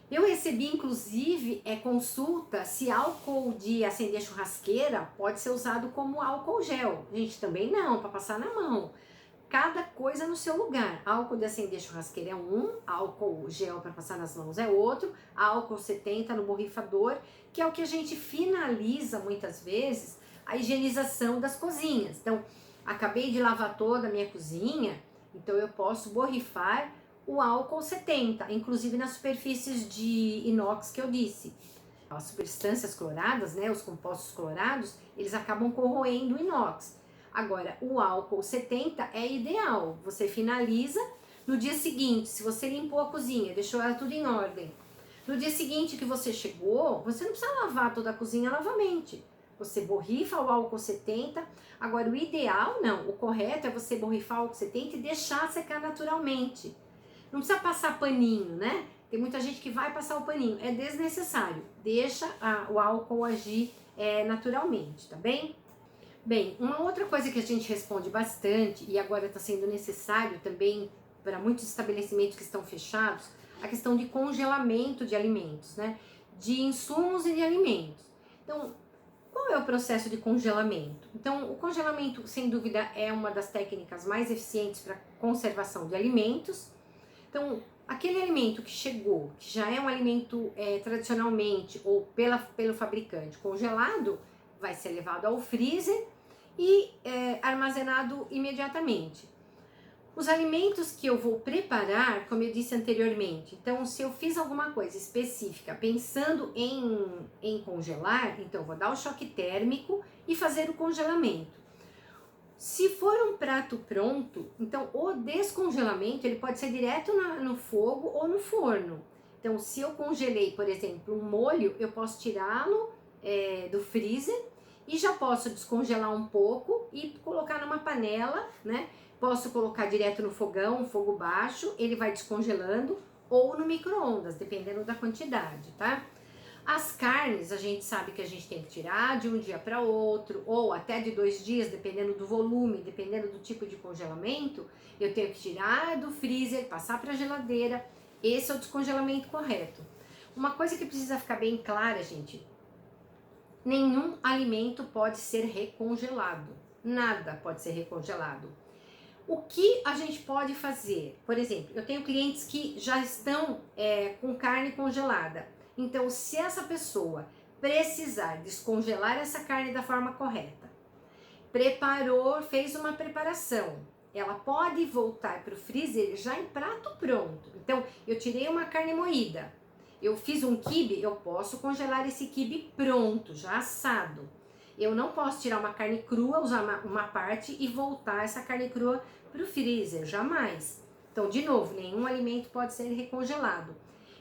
Eu recebi inclusive consulta se álcool de acender churrasqueira pode ser usado como álcool gel. Gente, também não, para passar na mão. Cada coisa no seu lugar. Álcool de acender churrasqueira é um, álcool gel para passar nas mãos é outro, álcool 70 no borrifador, que é o que a gente finaliza muitas vezes a higienização das cozinhas. Então, acabei de lavar toda a minha cozinha, então eu posso borrifar o álcool 70, inclusive nas superfícies de inox que eu disse. As substâncias cloradas, né, os compostos clorados, eles acabam corroendo o inox. Agora, o álcool 70 é ideal, você finaliza, no dia seguinte, se você limpou a cozinha, deixou ela tudo em ordem, no dia seguinte que você chegou, você não precisa lavar toda a cozinha novamente, você borrifa o álcool 70, agora o ideal não, o correto é você borrifar o álcool 70 e deixar secar naturalmente, não precisa passar paninho, né? Tem muita gente que vai passar o paninho, é desnecessário, deixa o álcool agir naturalmente, tá bem? Bem, uma outra coisa que a gente responde bastante, e agora está sendo necessário também para muitos estabelecimentos que estão fechados, a questão de congelamento de alimentos, né? De insumos e de alimentos. Então, qual é o processo de congelamento? Então, o congelamento, sem dúvida, é uma das técnicas mais eficientes para conservação de alimentos. Então, aquele alimento que chegou, que já é um alimento tradicionalmente ou pelo fabricante congelado, vai ser levado ao freezer e armazenado imediatamente. Os alimentos que eu vou preparar, como eu disse anteriormente, então se eu fiz alguma coisa específica pensando em congelar, então eu vou dar o choque térmico e fazer o congelamento. Se for um prato pronto, então o descongelamento ele pode ser direto no fogo ou no forno. Então se eu congelei, por exemplo, um molho, eu posso tirá-lo do freezer e já posso descongelar um pouco e colocar numa panela, né? Posso colocar direto no fogão, fogo baixo, ele vai descongelando, ou no micro-ondas, dependendo da quantidade, tá? As carnes, a gente sabe que a gente tem que tirar de um dia para outro, ou até de 2 dias, dependendo do volume, dependendo do tipo de congelamento, eu tenho que tirar do freezer, passar para a geladeira, esse é o descongelamento correto. Uma coisa que precisa ficar bem clara, gente, nenhum alimento pode ser recongelado, nada pode ser recongelado. O que a gente pode fazer? Por exemplo, eu tenho clientes que já estão com carne congelada, então se essa pessoa precisar descongelar essa carne da forma correta, preparou, fez uma preparação, ela pode voltar para o freezer já em prato pronto. Então, eu tirei uma carne moída, eu fiz um quibe, eu posso congelar esse quibe pronto, já assado. Eu não posso tirar uma carne crua, usar uma parte e voltar essa carne crua para o freezer, jamais. Então, de novo, nenhum alimento pode ser recongelado.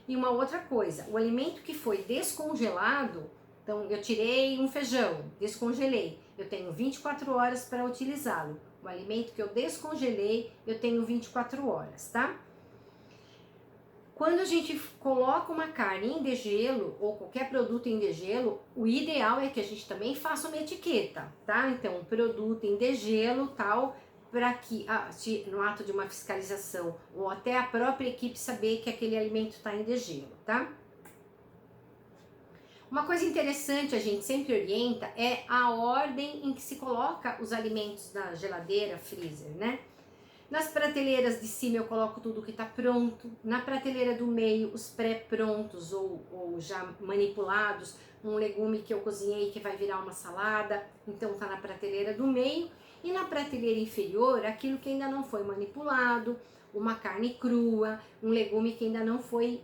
E uma outra coisa, o alimento que foi descongelado, então eu tirei um feijão, descongelei, eu tenho 24 horas para utilizá-lo. O alimento que eu descongelei, eu tenho 24 horas, tá? Quando a gente coloca uma carne em degelo ou qualquer produto em degelo, o ideal é que a gente também faça uma etiqueta, tá? Então, um produto em degelo, tal, para que no ato de uma fiscalização ou até a própria equipe saber que aquele alimento está em degelo, tá? Uma coisa interessante, a gente sempre orienta, é a ordem em que se coloca os alimentos na geladeira, freezer, né? Nas prateleiras de cima eu coloco tudo que está pronto, na prateleira do meio os pré-prontos ou já manipulados, um legume que eu cozinhei que vai virar uma salada, então está na prateleira do meio, e na prateleira inferior aquilo que ainda não foi manipulado uma carne crua, um legume que ainda não foi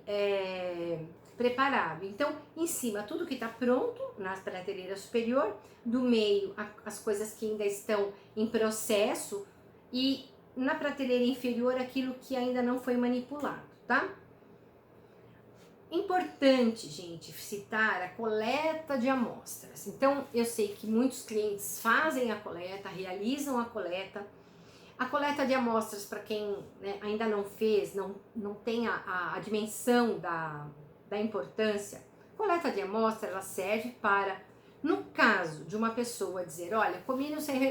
preparado. Então, em cima, tudo que está pronto na prateleira superior, do meio, as coisas que ainda estão em processo, e na prateleira inferior, aquilo que ainda não foi manipulado, tá? Importante, gente, citar a coleta de amostras. Então, eu sei que muitos clientes fazem a coleta, realizam a coleta. A coleta de amostras, para quem, né, ainda não fez, não tem a dimensão da importância, coleta de amostra, ela serve para, no caso de uma pessoa dizer, olha, comi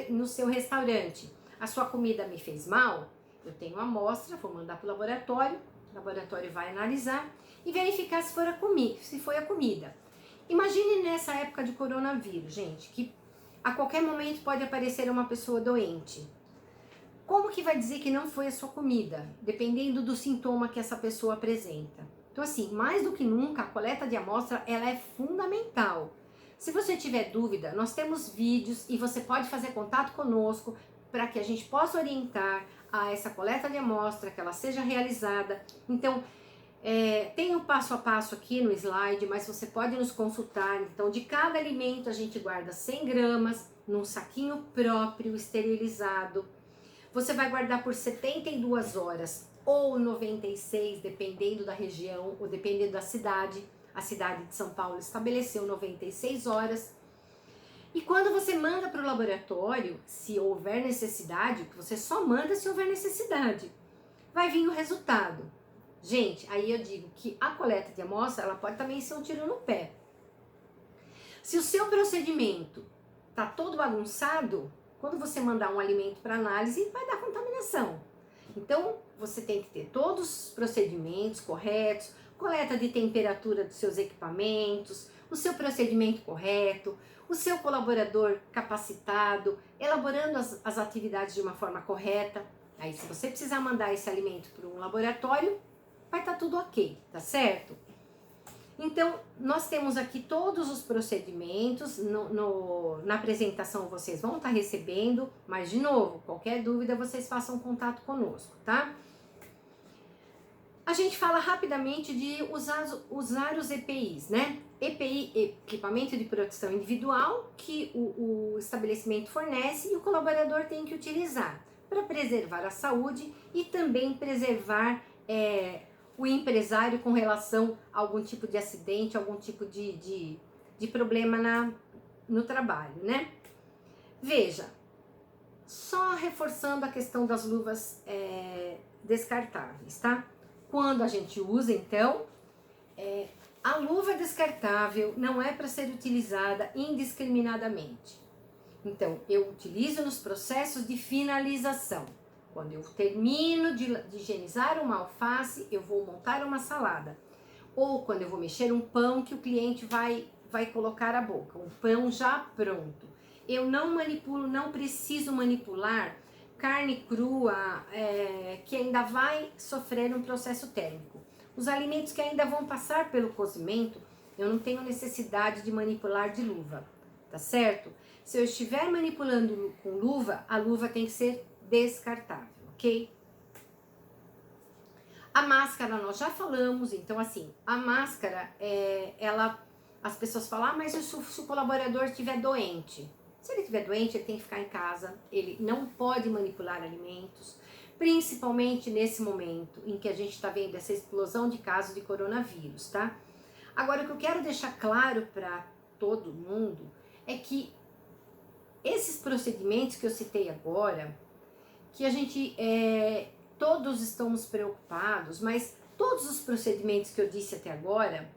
no seu restaurante, a sua comida me fez mal, eu tenho amostra, vou mandar para o laboratório vai analisar e verificar se foi a comida. Imagine nessa época de coronavírus, gente, que a qualquer momento pode aparecer uma pessoa doente. Como que vai dizer que não foi a sua comida? Dependendo do sintoma que essa pessoa apresenta. Então, assim, mais do que nunca, a coleta de amostra, ela é fundamental. Se você tiver dúvida, nós temos vídeos e você pode fazer contato conosco para que a gente possa orientar a essa coleta de amostra, que ela seja realizada. Então, tem o passo a passo aqui no slide, mas você pode nos consultar. Então, de cada alimento a gente guarda 100 gramas num saquinho próprio, esterilizado. Você vai guardar por 72 horas ou 96, dependendo da região ou dependendo da cidade. A cidade de São Paulo estabeleceu 96 horas. E quando você manda para o laboratório, se houver necessidade, que você só manda se houver necessidade, vai vir o resultado. Gente, aí eu digo que a coleta de amostra, ela pode também ser um tiro no pé. Se o seu procedimento está todo bagunçado, quando você mandar um alimento para análise, vai dar contaminação. Então, você tem que ter todos os procedimentos corretos, coleta de temperatura dos seus equipamentos, o seu procedimento correto, o seu colaborador capacitado, elaborando as atividades de uma forma correta. Aí, se você precisar mandar esse alimento para um laboratório, vai estar tudo ok, tá certo? Então, nós temos aqui todos os procedimentos, na apresentação vocês vão estar recebendo, mas de novo, qualquer dúvida vocês façam contato conosco, tá? A gente fala rapidamente de usar os EPIs, né? EPI, equipamento de proteção individual, que o estabelecimento fornece e o colaborador tem que utilizar para preservar a saúde e também preservar o empresário com relação a algum tipo de acidente, algum tipo de problema no trabalho, né? Veja, só reforçando a questão das luvas descartáveis, tá? Quando a gente usa, então, a luva descartável não é para ser utilizada indiscriminadamente. Então, eu utilizo nos processos de finalização. Quando eu termino de higienizar uma alface, eu vou montar uma salada. Ou quando eu vou mexer um pão que o cliente vai colocar à boca, um pão já pronto. Eu não manipulo, não preciso manipular carne crua que ainda vai sofrer um processo térmico. Os alimentos que ainda vão passar pelo cozimento, eu não tenho necessidade de manipular de luva, tá certo? Se eu estiver manipulando com luva, a luva tem que ser descartável, ok? A máscara nós já falamos, então assim, a máscara, as pessoas falam, mas se o colaborador estiver doente? Se ele estiver doente, ele tem que ficar em casa, ele não pode manipular alimentos, principalmente nesse momento em que a gente está vendo essa explosão de casos de coronavírus, tá? Agora, o que eu quero deixar claro para todo mundo é que esses procedimentos que eu citei agora, que a gente, todos estamos preocupados, mas todos os procedimentos que eu disse até agora,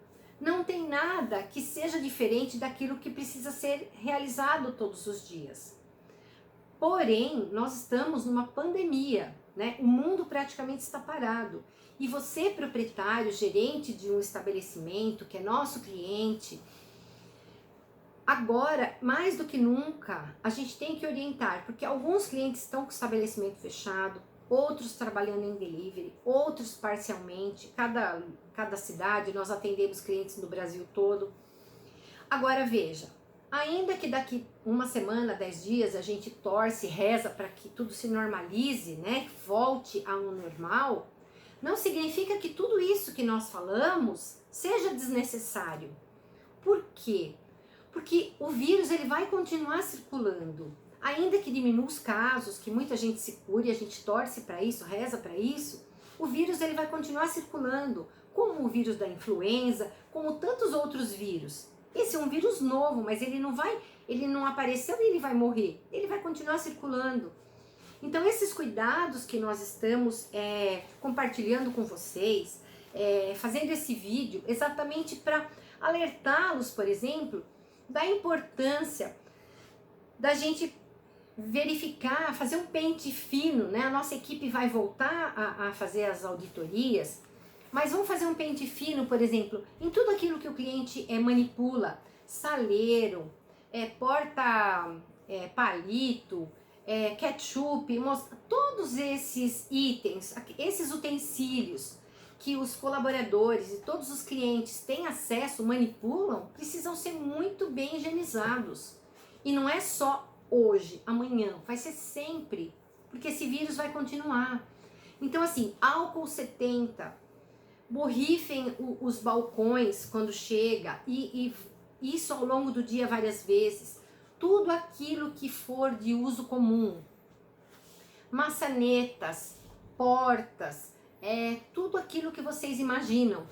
não tem nada que seja diferente daquilo que precisa ser realizado todos os dias. Porém, nós estamos numa pandemia, né? O mundo praticamente está parado. E você, proprietário, gerente de um estabelecimento, que é nosso cliente, agora, mais do que nunca, a gente tem que orientar, porque alguns clientes estão com o estabelecimento fechado, outros trabalhando em delivery, outros parcialmente, cada cidade, nós atendemos clientes no Brasil todo. Agora veja, Ainda que daqui uma semana, 10 dias, a gente torce, reza para que tudo se normalize, né? Volte ao normal, não significa que tudo isso que nós falamos seja desnecessário. Por quê? Porque o vírus ele vai continuar circulando. Ainda que diminua os casos, que muita gente se cure, a gente torce para isso, reza para isso, o vírus ele vai continuar circulando, como o vírus da influenza, como tantos outros vírus. Esse é um vírus novo, mas ele não apareceu e ele vai morrer. Ele vai continuar circulando. Então esses cuidados que nós estamos compartilhando com vocês, fazendo esse vídeo, exatamente para alertá-los, por exemplo, da importância da gente verificar, fazer um pente fino, né? A nossa equipe vai voltar a fazer as auditorias, mas vamos fazer um pente fino, por exemplo, em tudo aquilo que o cliente manipula, saleiro, palito, ketchup, todos esses itens, esses utensílios que os colaboradores e todos os clientes têm acesso, manipulam, precisam ser muito bem higienizados. E não é só hoje, amanhã, vai ser sempre, porque esse vírus vai continuar. Então assim, álcool 70, borrifem os balcões quando chega e isso ao longo do dia várias vezes. Tudo aquilo que for de uso comum, maçanetas, portas, tudo aquilo que vocês imaginam.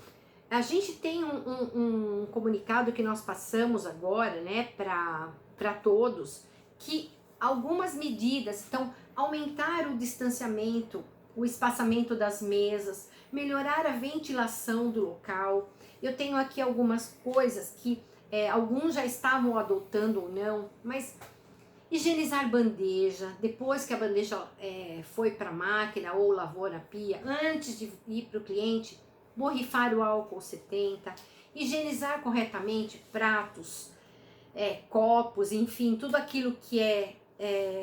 A gente tem um comunicado que nós passamos agora, né, para todos, que algumas medidas, então, aumentar o distanciamento, o espaçamento das mesas, melhorar a ventilação do local. Eu tenho aqui algumas coisas que alguns já estavam adotando ou não, mas higienizar bandeja, depois que a bandeja foi para a máquina ou lavou na pia, antes de ir para o cliente, borrifar o álcool 70, higienizar corretamente pratos, copos, enfim, tudo aquilo que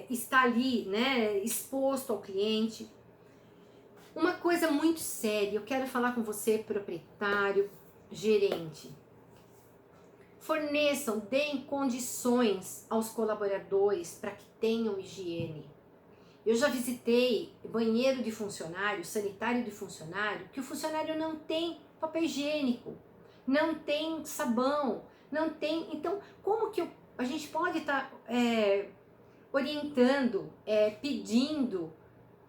está ali, né, exposto ao cliente. Uma coisa muito séria, eu quero falar com você, proprietário, gerente. Forneçam, deem condições aos colaboradores para que tenham higiene. Eu já visitei banheiro de funcionário, sanitário de funcionário, que o funcionário não tem papel higiênico, não tem sabão, não tem... Então, como que a gente pode estar orientando, pedindo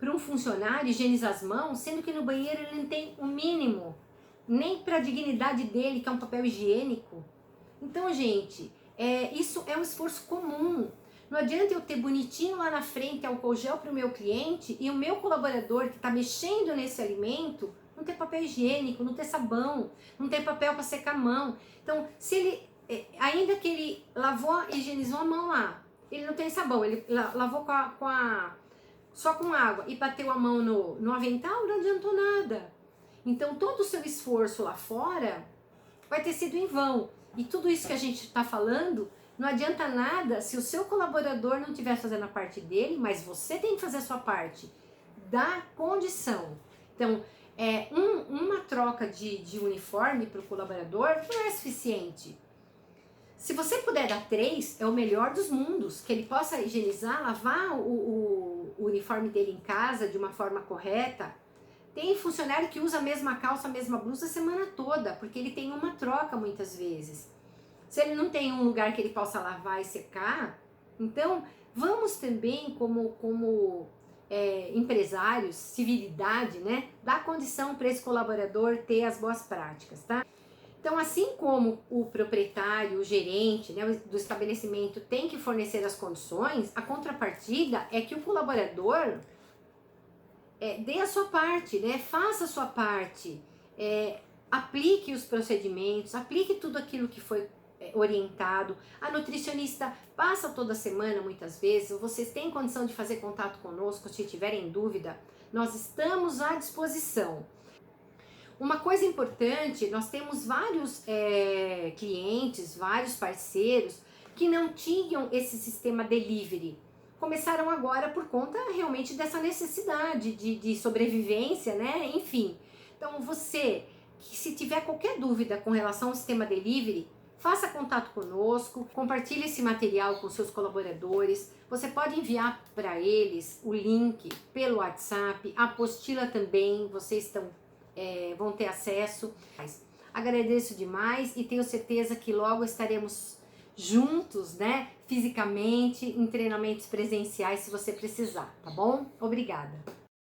para um funcionário higienizar as mãos, sendo que no banheiro ele não tem o mínimo, nem para a dignidade dele, que é um papel higiênico? Então, gente, isso é um esforço comum. Não adianta eu ter bonitinho lá na frente álcool gel para o meu cliente e o meu colaborador que está mexendo nesse alimento não ter papel higiênico, não ter sabão, não ter papel para secar a mão. Então, se ele, ainda que ele lavou, higienizou a mão lá, ele não tem sabão, ele lavou só com água e bateu a mão no avental, não adiantou nada. Então, todo o seu esforço lá fora vai ter sido em vão. E tudo isso que a gente está falando não adianta nada se o seu colaborador não estiver fazendo a parte dele, mas você tem que fazer a sua parte da condição. Então, uma troca de uniforme para o colaborador não é suficiente. Se você puder dar 3, é o melhor dos mundos, que ele possa higienizar, lavar o uniforme dele em casa de uma forma correta. Tem funcionário que usa a mesma calça, a mesma blusa a semana toda, porque ele tem uma troca muitas vezes. Se ele não tem um lugar que ele possa lavar e secar, então vamos também como empresários, civilidade, né, dar condição para esse colaborador ter as boas práticas, tá? Então, assim como o proprietário, o gerente, né, do estabelecimento tem que fornecer as condições, a contrapartida é que o colaborador dê a sua parte, né? Faça a sua parte, aplique os procedimentos, aplique tudo aquilo que foi orientado. A nutricionista passa toda semana, muitas vezes. Vocês têm condição de fazer contato conosco, se tiverem dúvida, nós estamos à disposição. Uma coisa importante, nós temos vários clientes, vários parceiros que não tinham esse sistema delivery. Começaram agora por conta realmente dessa necessidade de sobrevivência, né? Enfim. Então você, que se tiver qualquer dúvida com relação ao sistema delivery, faça contato conosco, compartilhe esse material com seus colaboradores. Você pode enviar para eles o link pelo WhatsApp, a apostila também, vocês vão ter acesso. Agradeço demais e tenho certeza que logo estaremos juntos, né, fisicamente, em treinamentos presenciais, se você precisar, tá bom? Obrigada!